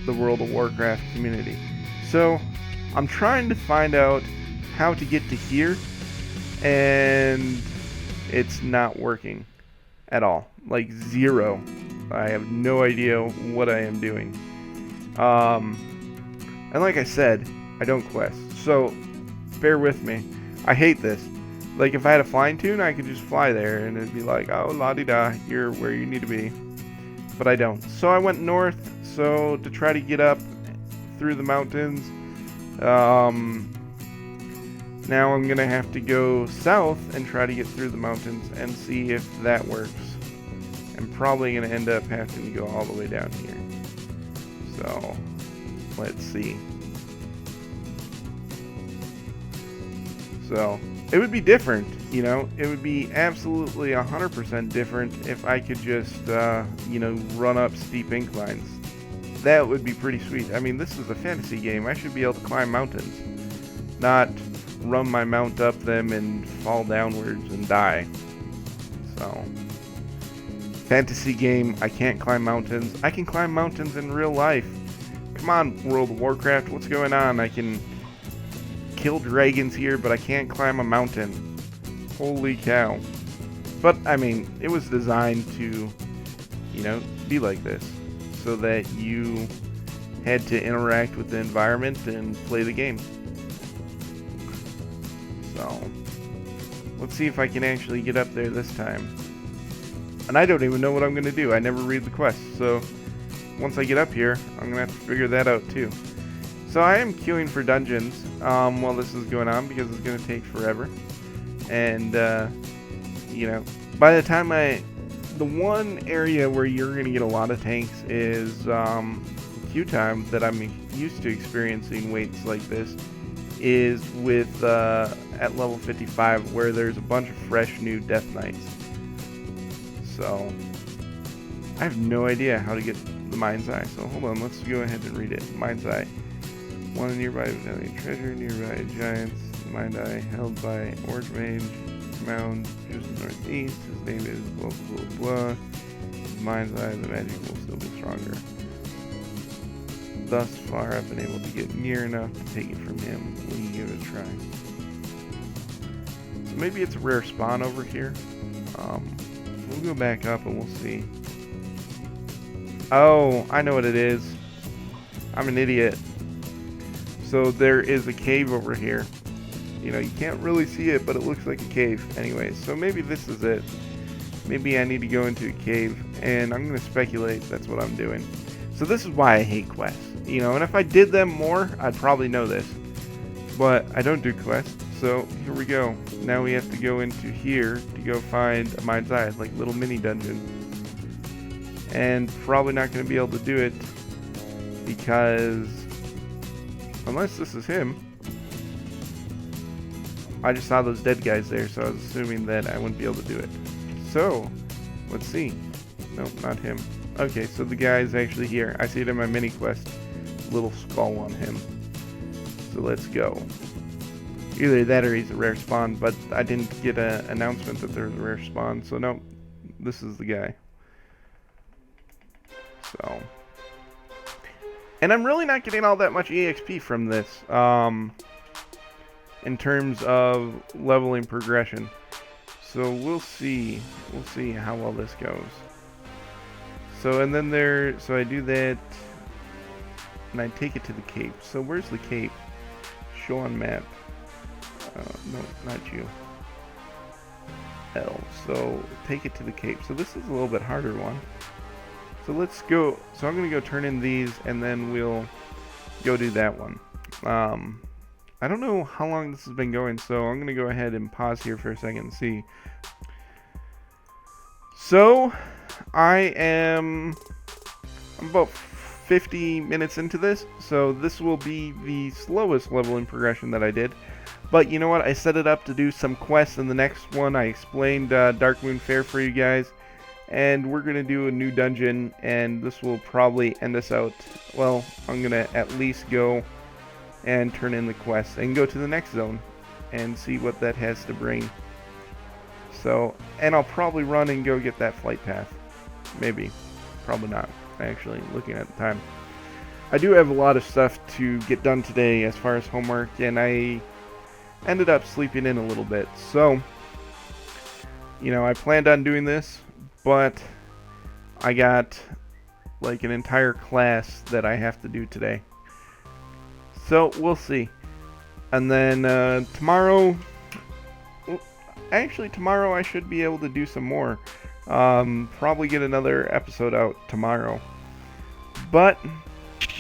the World of Warcraft community. So, I'm trying to find out how to get to here, and it's not working at all. Like, zero. I have no idea what I am doing. And like I said, I don't quest. So, bear with me. I hate this. Like, if I had a flying tune, I could just fly there, and it'd be like, oh, la-di-da, you're where you need to be. But I don't. So I went north, so to try to get up through the mountains. Now I'm going to have to go south and try to get through the mountains and see if that works. I'm probably going to end up having to go all the way down here. So, let's see. So, it would be different, you know, it would be absolutely 100% different if I could just, you know, run up steep inclines. That would be pretty sweet. I mean, this is a fantasy game. I should be able to climb mountains, not run my mount up them and fall downwards and die. So, fantasy game, I can't climb mountains. I can climb mountains in real life. Come on, World of Warcraft, what's going on? I can kill dragons here, but I can't climb a mountain. Holy cow. But, I mean, it was designed to, you know, be like this. so that you had to interact with the environment and play the game. So, let's see if I can actually get up there this time. And I don't even know what I'm going to do. I never read the quest, so once I get up here, I'm going to have to figure that out too. So I am queuing for dungeons while this is going on because it's going to take forever. And, you know, by the time the one area where you're going to get a lot of tanks is queue time that I'm used to experiencing waits like this is with at level 55 where there's a bunch of fresh new Death Knights. So I have no idea how to get the Mind's Eye. So hold on, let's go ahead and read it. Mind's Eye. One nearby Valley treasure, nearby giants. Mind Eye held by Orange Mage. Mound just northeast. His name is blah blah blah blah. Mind's Eye, the magic will still be stronger. Thus far, I've been able to get near enough to take it from him. Will you give it a try? So maybe it's a rare spawn over here. We'll go back up and we'll see. Oh, I know what it is. I'm an idiot. So there is a cave over here. You know, you can't really see it, but it looks like a cave. Anyway, so maybe this is it. Maybe I need to go into a cave, and I'm going to speculate that's what I'm doing. So this is why I hate quests. You know, and if I did them more, I'd probably know this. But I don't do quests, so here we go. Now we have to go into here to go find a Mind's Eye, like little mini dungeon. And probably not going to be able to do it because unless this is him. I just saw those dead guys there, so I was assuming that I wouldn't be able to do it. So, let's see. Nope, not him. Okay, so the guy is actually here. I see it in my mini quest. Little skull on him. So let's go. Either that or he's a rare spawn, but I didn't get an announcement that there's a rare spawn, so no, this is the guy. So, and I'm really not getting all that much EXP from this, in terms of leveling progression. So we'll see how well this goes. So, and then so I do that, and I take it to the cape. So where's the cape? Show on map. No, not you. L. So take it to the cape. So this is a little bit harder one. So let's go. So I'm going to go turn in these, and then we'll go do that one. I don't know how long this has been going, so I'm going to go ahead and pause here for a second and see. So I'm about 50 minutes into this, so this will be the slowest leveling progression that I did. But you know what? I set it up to do some quests in the next one. I explained Darkmoon Faire for you guys. And we're going to do a new dungeon, and this will probably end us out. Well, I'm going to at least go and turn in the quest and go to the next zone and see what that has to bring. So, and I'll probably run and go get that flight path. Maybe. Probably not, actually, looking at the time. I do have a lot of stuff to get done today as far as homework, and I ended up sleeping in a little bit. So, you know, I planned on doing this, but I got like an entire class that I have to do today. So we'll see. And then tomorrow, actually tomorrow I should be able to do some more. Probably get another episode out tomorrow. But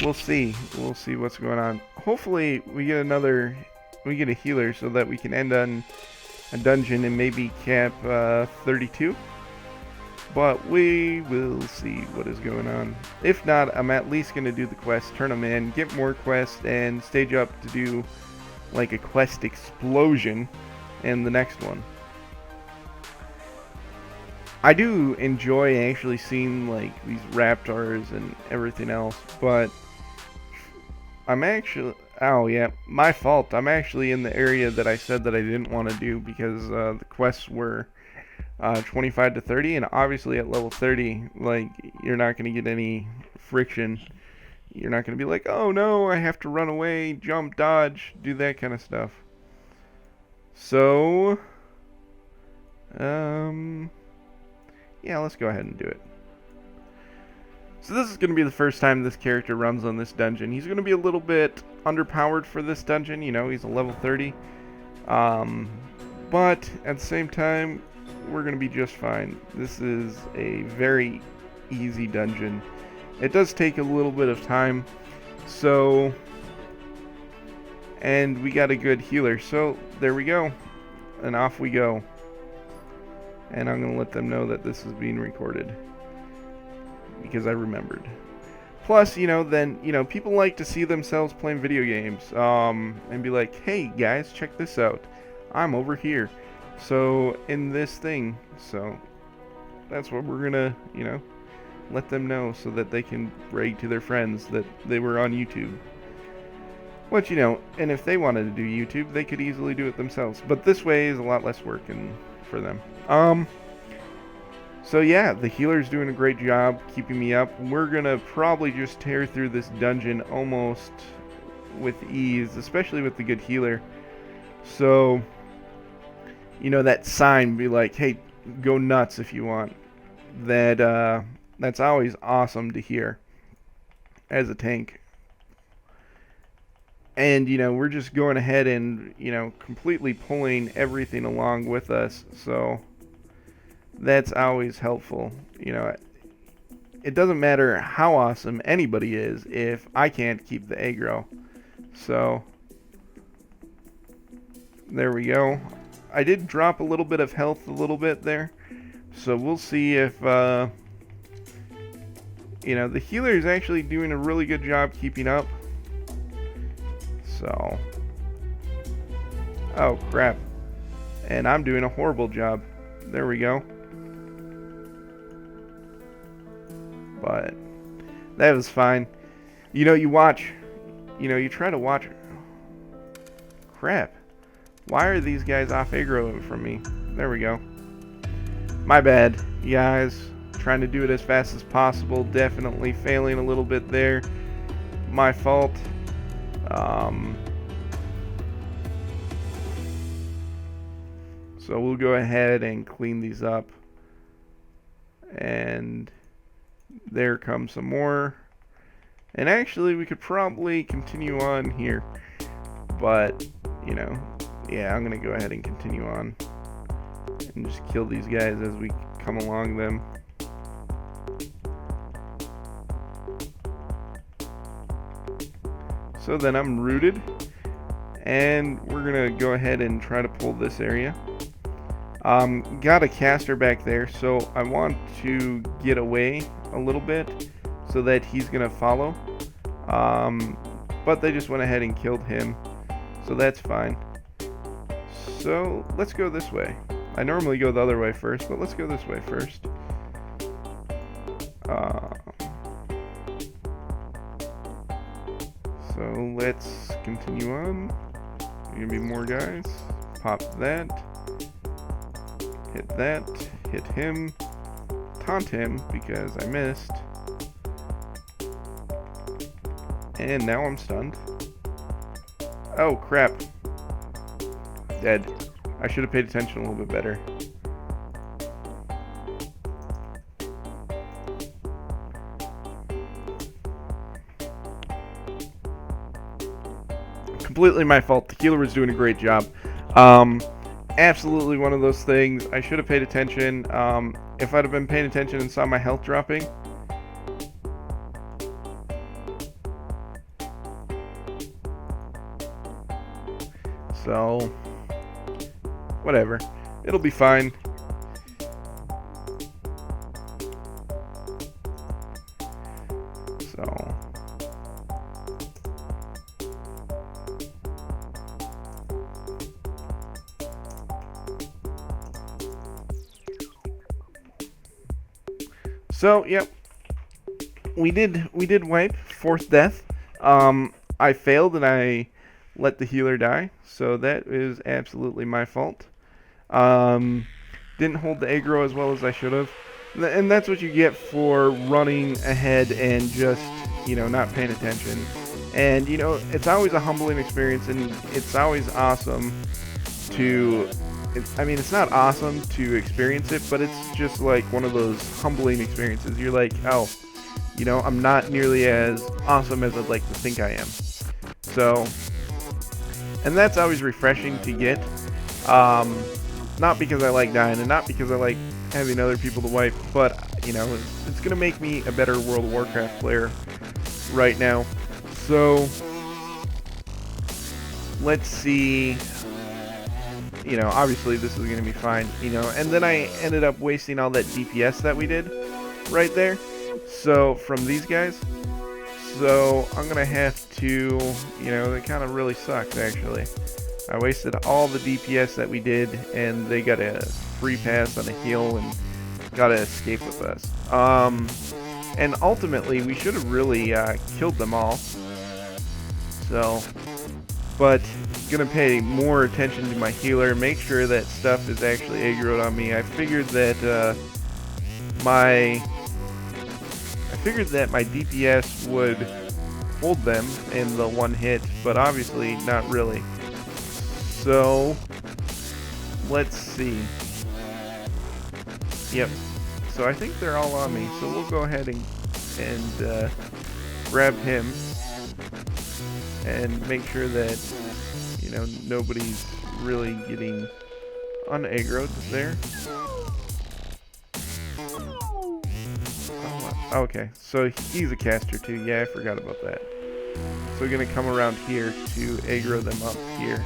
we'll see. We'll see what's going on. Hopefully we get a healer so that we can end on a dungeon and maybe cap 32. But we will see what is going on. If not, I'm at least going to do the quest, turn them in, get more quests, and stage up to do like a quest explosion in the next one. I do enjoy actually seeing like these raptors and everything else, but I'm actually... Oh yeah, my fault. I'm actually in the area that I said that I didn't want to do because the quests were 25 to 30, and obviously at level 30, like, you're not going to get any friction. You're not going to be like, oh no, I have to run away, jump, dodge, do that kind of stuff. So, yeah, let's go ahead and do it. So this is going to be the first time this character runs on this dungeon. He's going to be a little bit underpowered for this dungeon. You know, he's a level 30. But at the same time, we're going to be just fine. This is a very easy dungeon. It does take a little bit of time. So, and we got a good healer. So there we go. And off we go. And I'm going to let them know that this is being recorded, because I remembered. Plus, you know, then, you know, people like to see themselves playing video games, and be like, hey guys, check this out. I'm over here. So, in this thing. So, that's what we're gonna, you know, let them know so that they can brag to their friends that they were on YouTube. Which, you know, and if they wanted to do YouTube, they could easily do it themselves. But this way is a lot less work for them. So yeah, the healer's doing a great job keeping me up. We're gonna probably just tear through this dungeon almost with ease, especially with the good healer. So, you know, that sign be like, hey, go nuts if you want. That's always awesome to hear as a tank. And, you know, we're just going ahead and, you know, completely pulling everything along with us. So that's always helpful. You know, it doesn't matter how awesome anybody is if I can't keep the aggro. So there we go. I did drop a little bit of health a little bit there. So we'll see if, you know, the healer is actually doing a really good job keeping up. So, oh crap. And I'm doing a horrible job. There we go. But that was fine. You know, you try to watch. Crap. Why are these guys off aggro from me? There we go. My bad, you guys. Trying to do it as fast as possible. Definitely failing a little bit there. My fault. So we'll go ahead and clean these up. And there comes some more. And actually, we could probably continue on here. But, you know, yeah, I'm going to go ahead and continue on. And just kill these guys as we come along them. So then I'm rooted. And we're going to go ahead and try to pull this area. Got a caster back there, so I want to get away a little bit so that he's gonna follow. But they just went ahead and killed him, so that's fine. So let's go this way. I normally go the other way first, but let's go this way first. So let's continue on. There's gonna be more guys. Pop that. Hit that, hit him, taunt him because I missed, and now I'm stunned. Oh crap, dead. I should have paid attention a little bit better. Completely my fault. The healer was doing a great job. Absolutely one of those things. I should have paid attention. If I'd have been paying attention and saw my health dropping. So, whatever. It'll be fine. So, yep, we did wipe. Fourth death. I failed and I let the healer die, so that is absolutely my fault. Didn't hold the aggro as well as I should have, and that's what you get for running ahead and just, you know, not paying attention. And, you know, it's always a humbling experience, and it's always awesome to... I mean, it's not awesome to experience it, but it's just like one of those humbling experiences. You're like, oh, You know, I'm not nearly as awesome as I'd like to think I am. So, and that's always refreshing to get. Not because I like dying and not because I like having other people to wipe, but, you know, it's going to make me a better World of Warcraft player right now. So, let's see. You know, obviously this is going to be fine, you know, and then I ended up wasting all that DPS that we did right there. So, from these guys. So, I'm going to have to, you know, it kind of really sucks, actually. I wasted all the DPS that we did, and they got a free pass on a heal and got to escape with us. And ultimately, we should have really killed them all. So, but gonna pay more attention to my healer, make sure that stuff is actually aggroed on me. I figured that my DPS would hold them in the one hit, but obviously not really. So, let's see. Yep. So I think they're all on me. So we'll go ahead and grab him and make sure that, you know, nobody's really getting unaggroed there. Oh, okay. So he's a caster too. Yeah, I forgot about that. So we're gonna come around here to aggro them up here.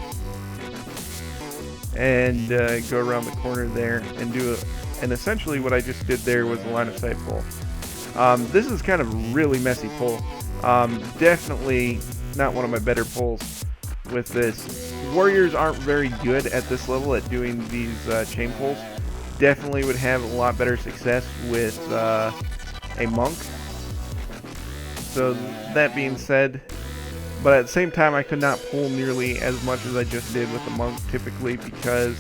And go around the corner there and do a, and essentially what I just did there was a line of sight pull. This is kind of a really messy pull. Definitely not one of my better pulls with this. Warriors aren't very good at this level at doing these chain pulls. Definitely would have a lot better success with a monk. So that being said, but at the same time, I could not pull nearly as much as I just did with the monk typically, because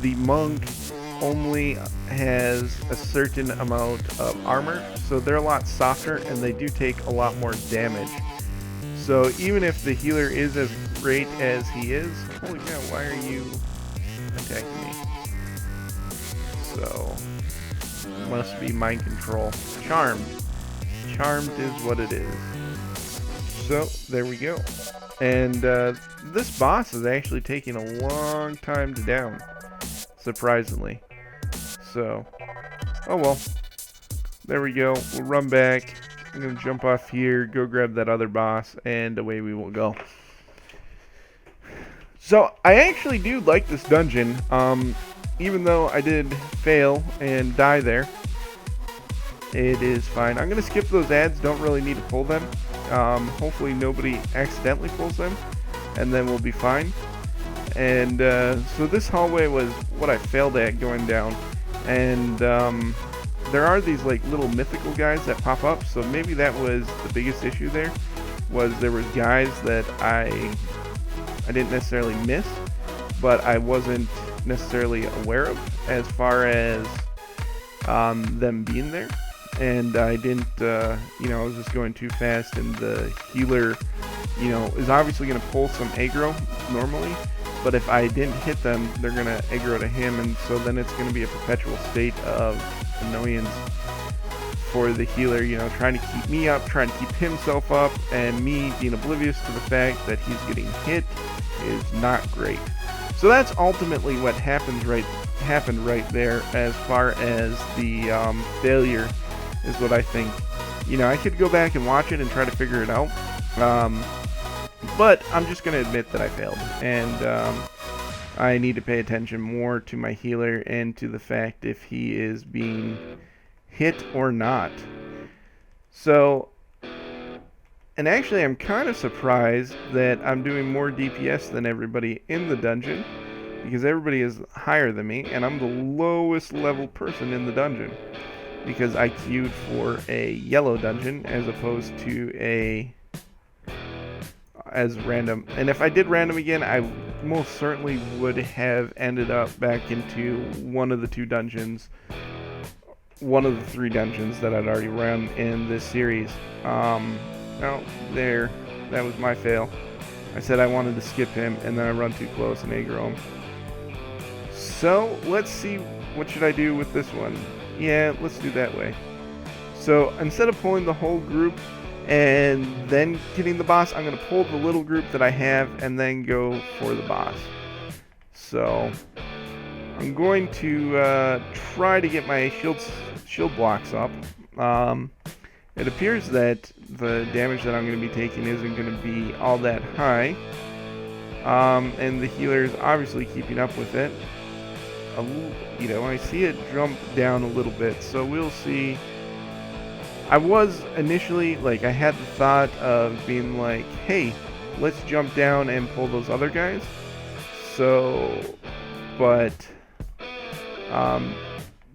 the monk only has a certain amount of armor, so they're a lot softer and they do take a lot more damage. So even if the healer is as great as he is, holy cow, why are you attacking me? So, must be mind control. Charmed. Charmed is what it is. So, there we go. And this boss is actually taking a long time to down, surprisingly. So, oh well. There we go. We'll run back. I'm going to jump off here, go grab that other boss, and away we will go. So, I actually do like this dungeon, even though I did fail and die there. It is fine. I'm going to skip those ads, don't really need to pull them. Hopefully nobody accidentally pulls them, and then we'll be fine. And so this hallway was what I failed at going down. And there are these like little mythical guys that pop up, so maybe that was the biggest issue there. There was guys that I didn't necessarily miss, but I wasn't necessarily aware of as far as them being there. And I didn't, you know, I was just going too fast, and the healer, you know, is obviously going to pull some aggro normally, but if I didn't hit them, they're going to aggro to him, and so then it's going to be a perpetual state of annoyance for the healer, you know, trying to keep me up, trying to keep himself up, and me being oblivious to the fact that he's getting hit is not great. So that's ultimately what happened right there as far as the failure is what I think. You know, I could go back and watch it and try to figure it out, but I'm just going to admit that I failed, and I need to pay attention more to my healer and to the fact if he is being hit or not. So, and actually I'm kind of surprised that I'm doing more DPS than everybody in the dungeon, because everybody is higher than me, and I'm the lowest level person in the dungeon, because I queued for a yellow dungeon as opposed to as random. And if I did random again, I most certainly would have ended up back into one of the two dungeons, one of the three dungeons that I'd already run in this series. No, there, that was my fail. I said I wanted to skip him, and then I run too close and aggro him. So let's see, what should I do with this one? Yeah, let's do that way. So instead of pulling the whole group and then getting the boss, I'm going to pull the little group that I have and then go for the boss. So I'm going to try to get my shield blocks up. It appears that the damage that I'm going to be taking isn't going to be all that high. And the healer is obviously keeping up with it. I see it jump down a little bit, so we'll see. I was initially, I had the thought of being like, hey, let's jump down and pull those other guys. But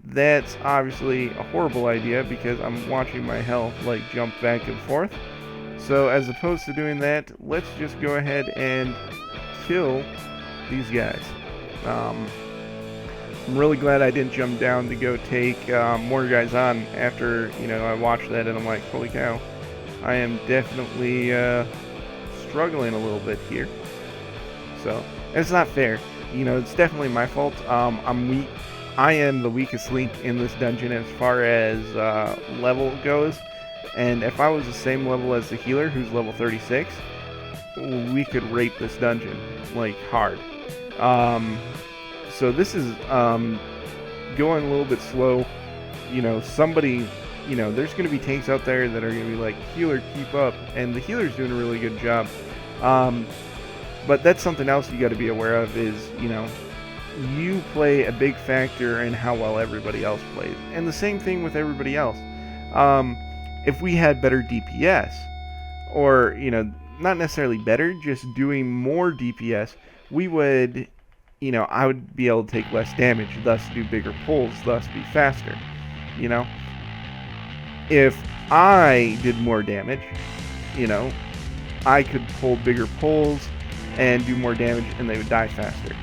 that's obviously a horrible idea because I'm watching my health, jump back and forth. So as opposed to doing that, let's just go ahead and kill these guys. I'm really glad I didn't jump down to go take more guys on after, I watched that and I'm like, holy cow, I am definitely struggling a little bit here. So, it's not fair. It's definitely my fault. I'm weak. I am the weakest link in this dungeon as far as level goes. And if I was the same level as the healer, who's level 36, we could rape this dungeon, hard. So this is going a little bit slow. Somebody, there's going to be tanks out there that are going to be like, healer, keep up. And the healer's doing a really good job. But that's something else you got to be aware of is, you play a big factor in how well everybody else plays. And the same thing with everybody else. If we had better DPS, or, not necessarily better, just doing more DPS, we would... I would be able to take less damage, thus do bigger pulls, thus be faster. If I did more damage, I could pull bigger pulls and do more damage and they would die faster.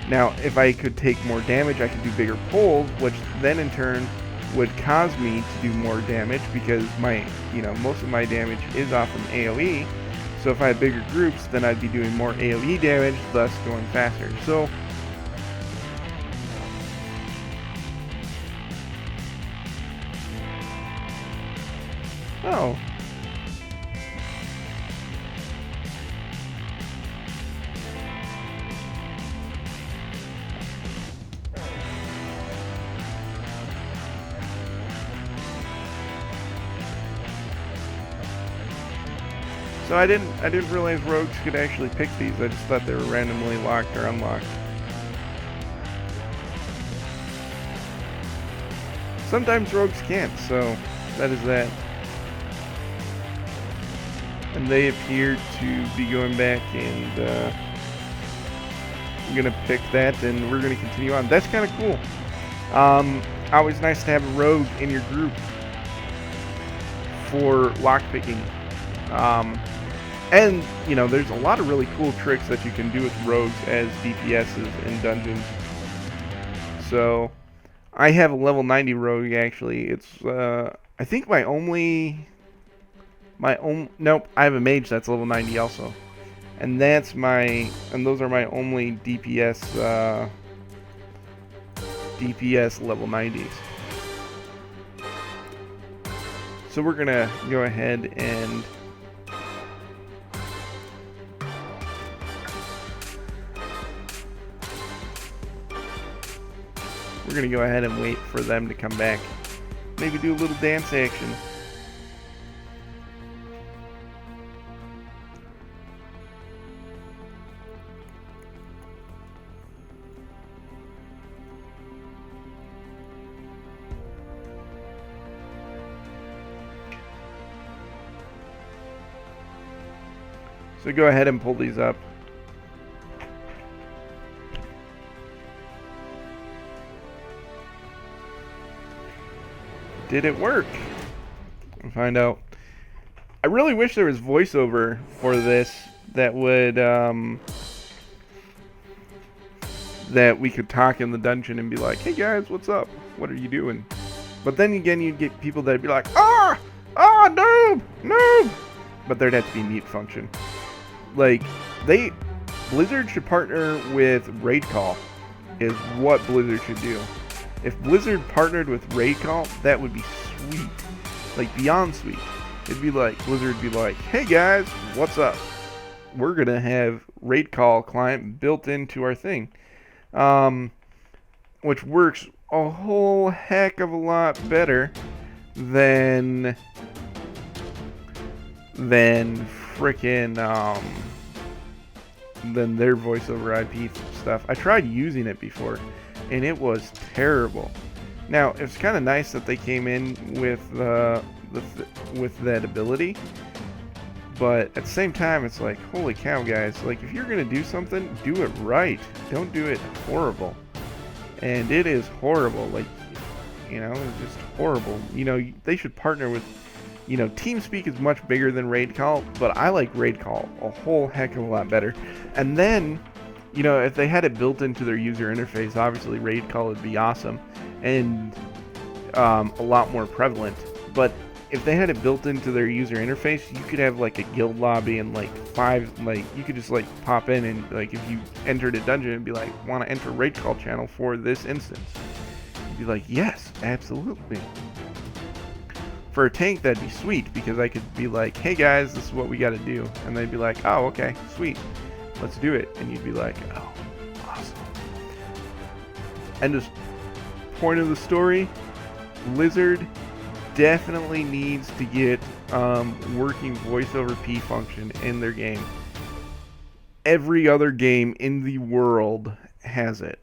Now, if I could take more damage, I could do bigger pulls, which then in turn would cause me to do more damage because my, most of my damage is off from AoE. So if I had bigger groups, then I'd be doing more AoE damage, thus going faster. So oh. So I didn't realize rogues could actually pick these. I just thought they were randomly locked or unlocked. Sometimes rogues can't, so that is that. And they appear to be going back, and I'm gonna pick that, and we're gonna continue on. That's kind of cool. Always nice to have a rogue in your group for lockpicking. And there's a lot of really cool tricks that you can do with rogues as DPSs in dungeons. So I have a level 90 rogue actually. It's I think nope, I have a mage that's level 90 also. And those are my only DPS level 90s. So we're gonna go ahead and wait for them to come back. Maybe do a little dance action. So go ahead and pull these up. Did it work? We'll find out. I really wish there was voiceover for this that would that we could talk in the dungeon and be like, hey guys, what's up? What are you doing? But then again, you'd get people that'd be like, noob, noob. But there'd have to be mute function. Blizzard should partner with Raid Call, is what Blizzard should do. If Blizzard partnered with Raid Call, that would be sweet. like beyond sweet. It'd be like Blizzard would be like, "Hey guys, what's up? We're gonna have Rate Call client built into our thing," which works a whole heck of a lot better than frickin' than their voice over IP stuff. I tried using it before, and it was terrible. Now it's kind of nice that they came in with with that ability, but at the same time, it's like, holy cow, guys! Like, if you're gonna do something, do it right. Don't do it horrible. And it is horrible. Like, you know, it's just horrible. You know, they should partner with. You know, TeamSpeak is much bigger than Raid Call, but I like Raid Call a whole heck of a lot better. And then, you know, if they had it built into their user interface, obviously Raid Call would be awesome and a lot more prevalent. But if they had it built into their user interface, you could have like a guild lobby and like you could just like pop in and like if you entered a dungeon and be like, want to enter Raid Call channel for this instance, you'd be like, yes, absolutely. For a tank, that'd be sweet, because I could be like, hey guys, this is what we got to do, and they'd be like, oh, okay, sweet, let's do it, and you'd be like, oh, awesome. And just point of the story, Blizzard definitely needs to get working voice over P function in their game. Every other game in the world has it.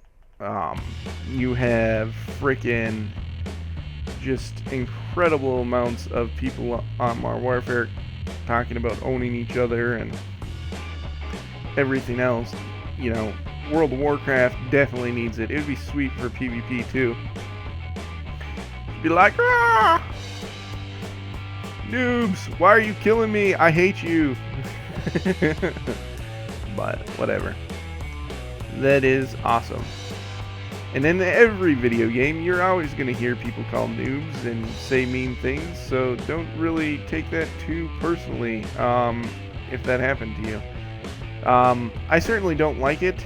You have frickin' just incredible amounts of people on Modern Warfare talking about owning each other and everything else. You know, World of Warcraft definitely needs it. It would be sweet for PvP too. Be like, ah! Noobs, why are you killing me? I hate you. But whatever. That is awesome. And in every video game, you're always going to hear people call noobs and say mean things, so don't really take that too personally if that happened to you. I certainly don't like it,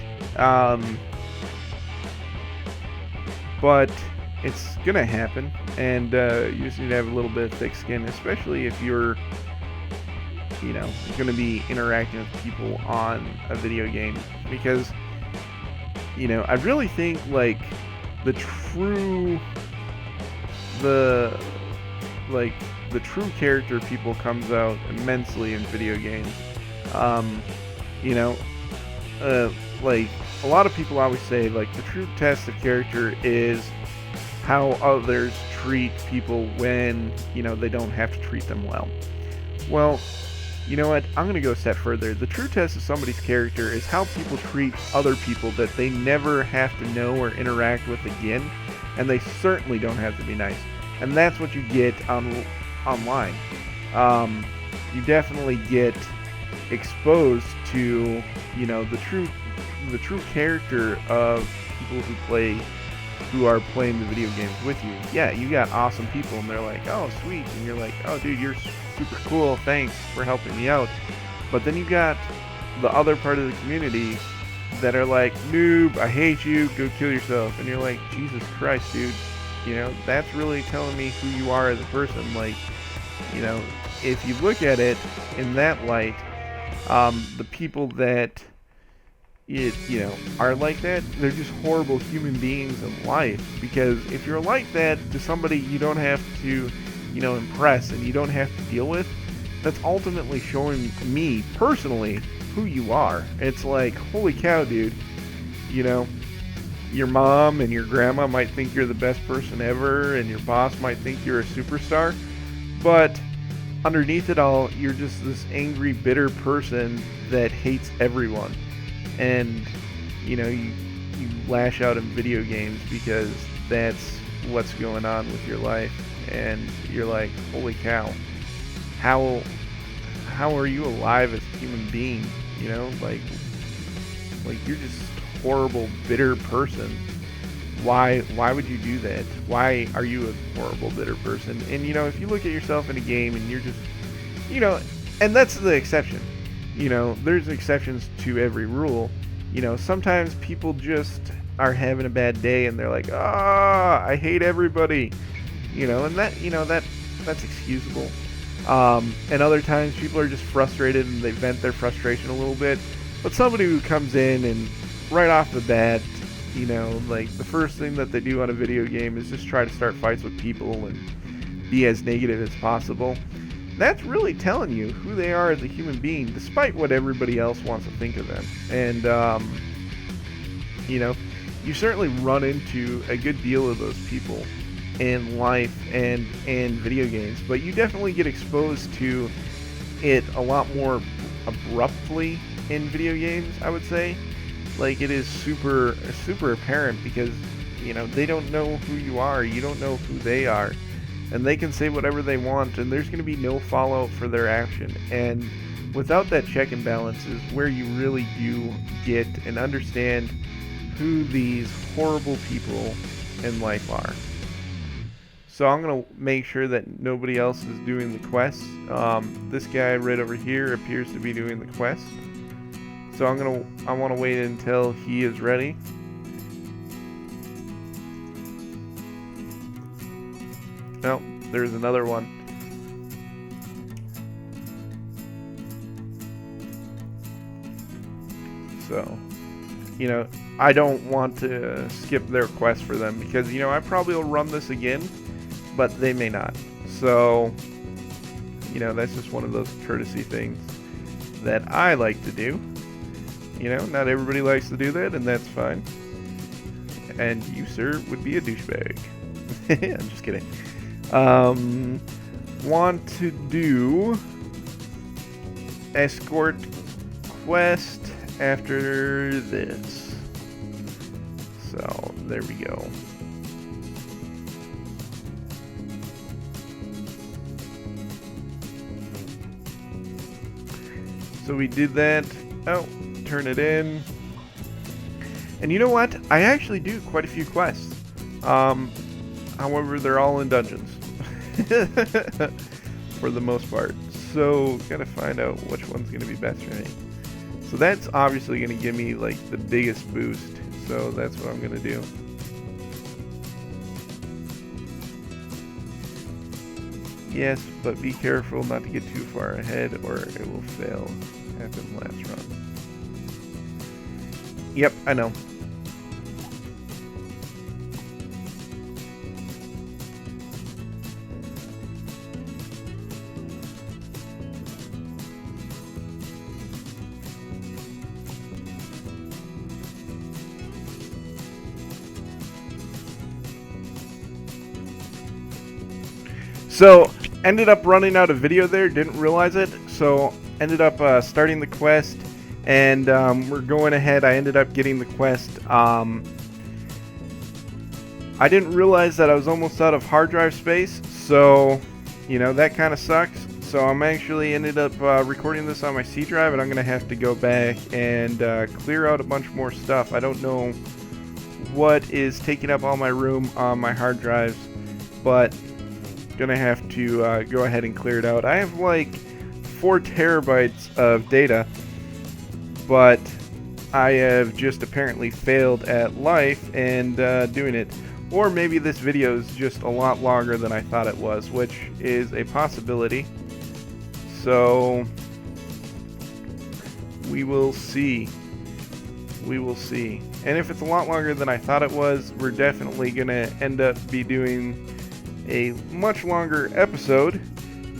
but it's going to happen, and you just need to have a little bit of thick skin, especially if you're, you know, going to be interacting with people on a video game, because you know, I really think like the true character people comes out immensely in video games. You know, like a lot of people always say like the true test of character is how others treat people when, you know, they don't have to treat them well. Well, you know what? I'm going to go a step further. The true test of somebody's character is how people treat other people that they never have to know or interact with again, and they certainly don't have to be nice. And that's what you get online. You definitely get exposed to, you know, the true character of people who are playing the video games with you. Yeah, you got awesome people, and they're like, oh, sweet, and you're like, oh, dude, you're super cool, thanks for helping me out. But then you got the other part of the community that are like, noob, I hate you, go kill yourself. And you're like, Jesus Christ, dude, you know, that's really telling me who you are as a person. Like, you know, if you look at it in that light, the people that you know are like that, they're just horrible human beings in life. Because if you're like that to somebody you don't have to, you know, impress, and you don't have to deal with, that's ultimately showing me personally who you are. It's like, holy cow, dude, you know, your mom and your grandma might think you're the best person ever, and your boss might think you're a superstar, but underneath it all, you're just this angry, bitter person that hates everyone. And, you know, you lash out in video games because that's what's going on with your life. And you're like, holy cow, how are you alive as a human being? You know, like you're just a horrible, bitter person. Why would you do that? Why are you a horrible, bitter person? And, you know, if you look at yourself in a game and you're just, you know, and that's the exception. You know, there's exceptions to every rule. You know, sometimes people just are having a bad day and they're like, I hate everybody. You know, and that, you know, that that's excusable. And other times people are just frustrated and they vent their frustration a little bit. But somebody who comes in and right off the bat, you know, like the first thing that they do on a video game is just try to start fights with people and be as negative as possible. That's really telling you who they are as a human being, despite what everybody else wants to think of them. And, you know, you certainly run into a good deal of those people in life and video games, but you definitely get exposed to it a lot more abruptly in video games, I would say. Like, it is super apparent because, you know, they don't know who you are, you don't know who they are, and they can say whatever they want, and there's going to be no fallout for their action. And without that check and balance is where you really do get and understand who these horrible people in life are. So I'm going to make sure that nobody else is doing the quest. This guy right over here appears to be doing the quest. So I want to wait until he is ready. Oh, there's another one. So, you know, I don't want to skip their quest for them because, you know, I probably will run this again, but they may not. So, you know, that's just one of those courtesy things that I like to do. You know, not everybody likes to do that, and that's fine. And you, sir, would be a douchebag. I'm just kidding. Want to do escort quest after this. So, there we go. So we did that. Oh, turn it in. And you know what? I actually do quite a few quests. However, they're all in dungeons. For the most part. So, gotta find out which one's gonna be best for me. So that's obviously gonna give me, like, the biggest boost. So that's what I'm gonna do. Yes, but be careful not to get too far ahead or it will fail. Happened last run. Yep, I know. So, ended up running out of video there, didn't realize it, so ended up starting the quest, and we're going ahead. I ended up getting the quest. I didn't realize that I was almost out of hard drive space, so, you know, that kind of sucks. So I'm actually ended up recording this on my C drive, and I'm going to have to go back and clear out a bunch more stuff. I don't know what is taking up all my room on my hard drives, but gonna have to go ahead and clear it out. I have like 4 terabytes of data, but I have just apparently failed at life and doing it. Or maybe this video is just a lot longer than I thought it was, which is a possibility. So we will see. We will see. And if it's a lot longer than I thought it was, we're definitely gonna end up be doing a much longer episode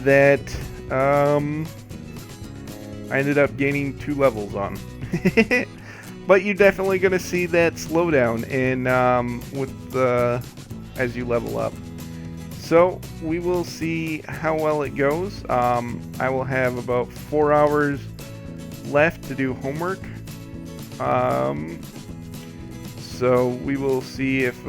that I ended up gaining 2 levels on. But you're definitely going to see that slowdown in as you level up. So we will see how well it goes. I will have about 4 hours left to do homework. So we will see if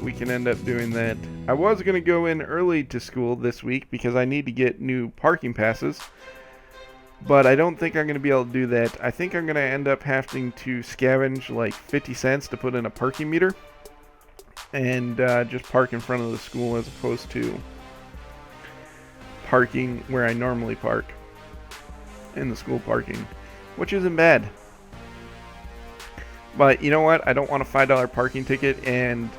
we can end up doing that. I was going to go in early to school this week because I need to get new parking passes. But I don't think I'm going to be able to do that. I think I'm going to end up having to scavenge like 50 cents to put in a parking meter. And just park in front of the school as opposed to parking where I normally park. In the school parking. Which isn't bad. But you know what? I don't want a $5 parking ticket, and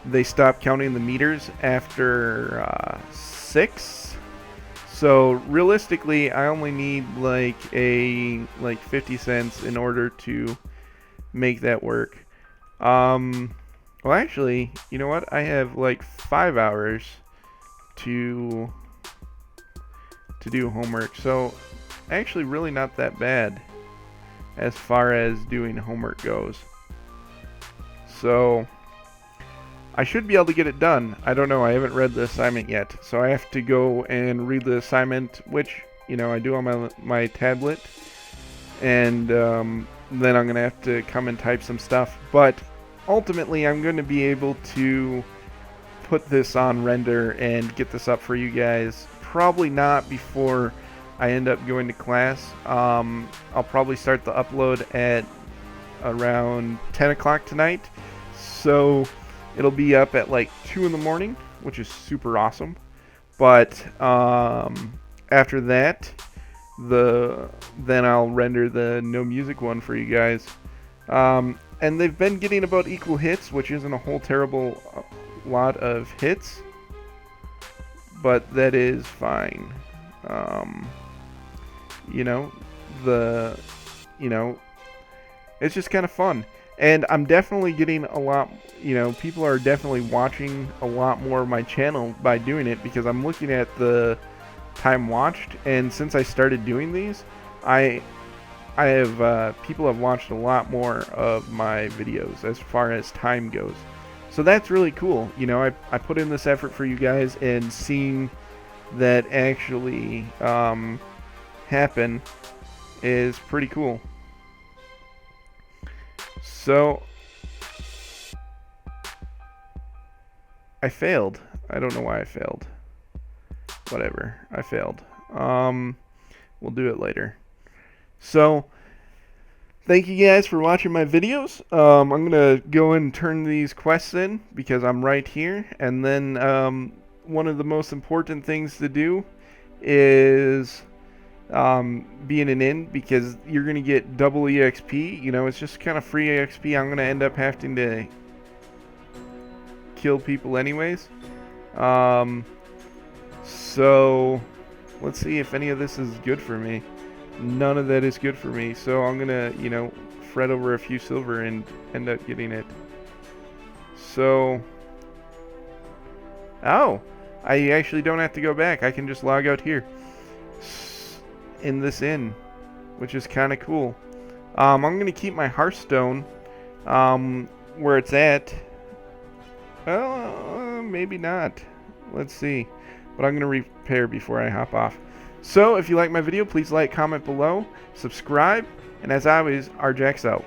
they stop counting the meters after 6. So realistically, I only need like 50 cents in order to make that work. Well, actually, you know what? I have like 5 hours to do homework, so actually really not that bad as far as doing homework goes. So I should be able to get it done. I don't know, I haven't read the assignment yet, so I have to go and read the assignment, which, you know, I do on my tablet, and then I'm gonna have to come and type some stuff, but ultimately I'm going to be able to put this on render and get this up for you guys. Probably not before I end up going to class. I'll probably start the upload at around 10 o'clock tonight, so it'll be up at like 2 in the morning, which is super awesome. But after that, then I'll render the no music one for you guys. And they've been getting about equal hits, which isn't a whole terrible lot of hits, but that is fine. You know, it's just kind of fun. And I'm definitely getting a lot, people are definitely watching a lot more of my channel by doing it, because I'm looking at the time watched, and since I started doing these, people have watched a lot more of my videos as far as time goes. So that's really cool. I put in this effort for you guys, and seeing that actually happen is pretty cool. So I failed. I don't know why I failed. Whatever. I failed. We'll do it later. So, thank you guys for watching my videos. I'm going to go and turn these quests in because I'm right here. And then one of the most important things to do is being an inn, because you're going to get double EXP. It's just kind of free EXP. I'm going to end up having to kill people anyways. So, let's see if any of this is good for me. None of that is good for me, so I'm gonna, fret over a few silver and end up getting it. So, oh, I actually don't have to go back. I can just log out here in this inn, which is kind of cool. I'm gonna keep my Hearthstone where it's at. Well, maybe not. Let's see. But I'm gonna repair before I hop off. So, if you like my video, please like, comment below, subscribe, and as always, Arjax out.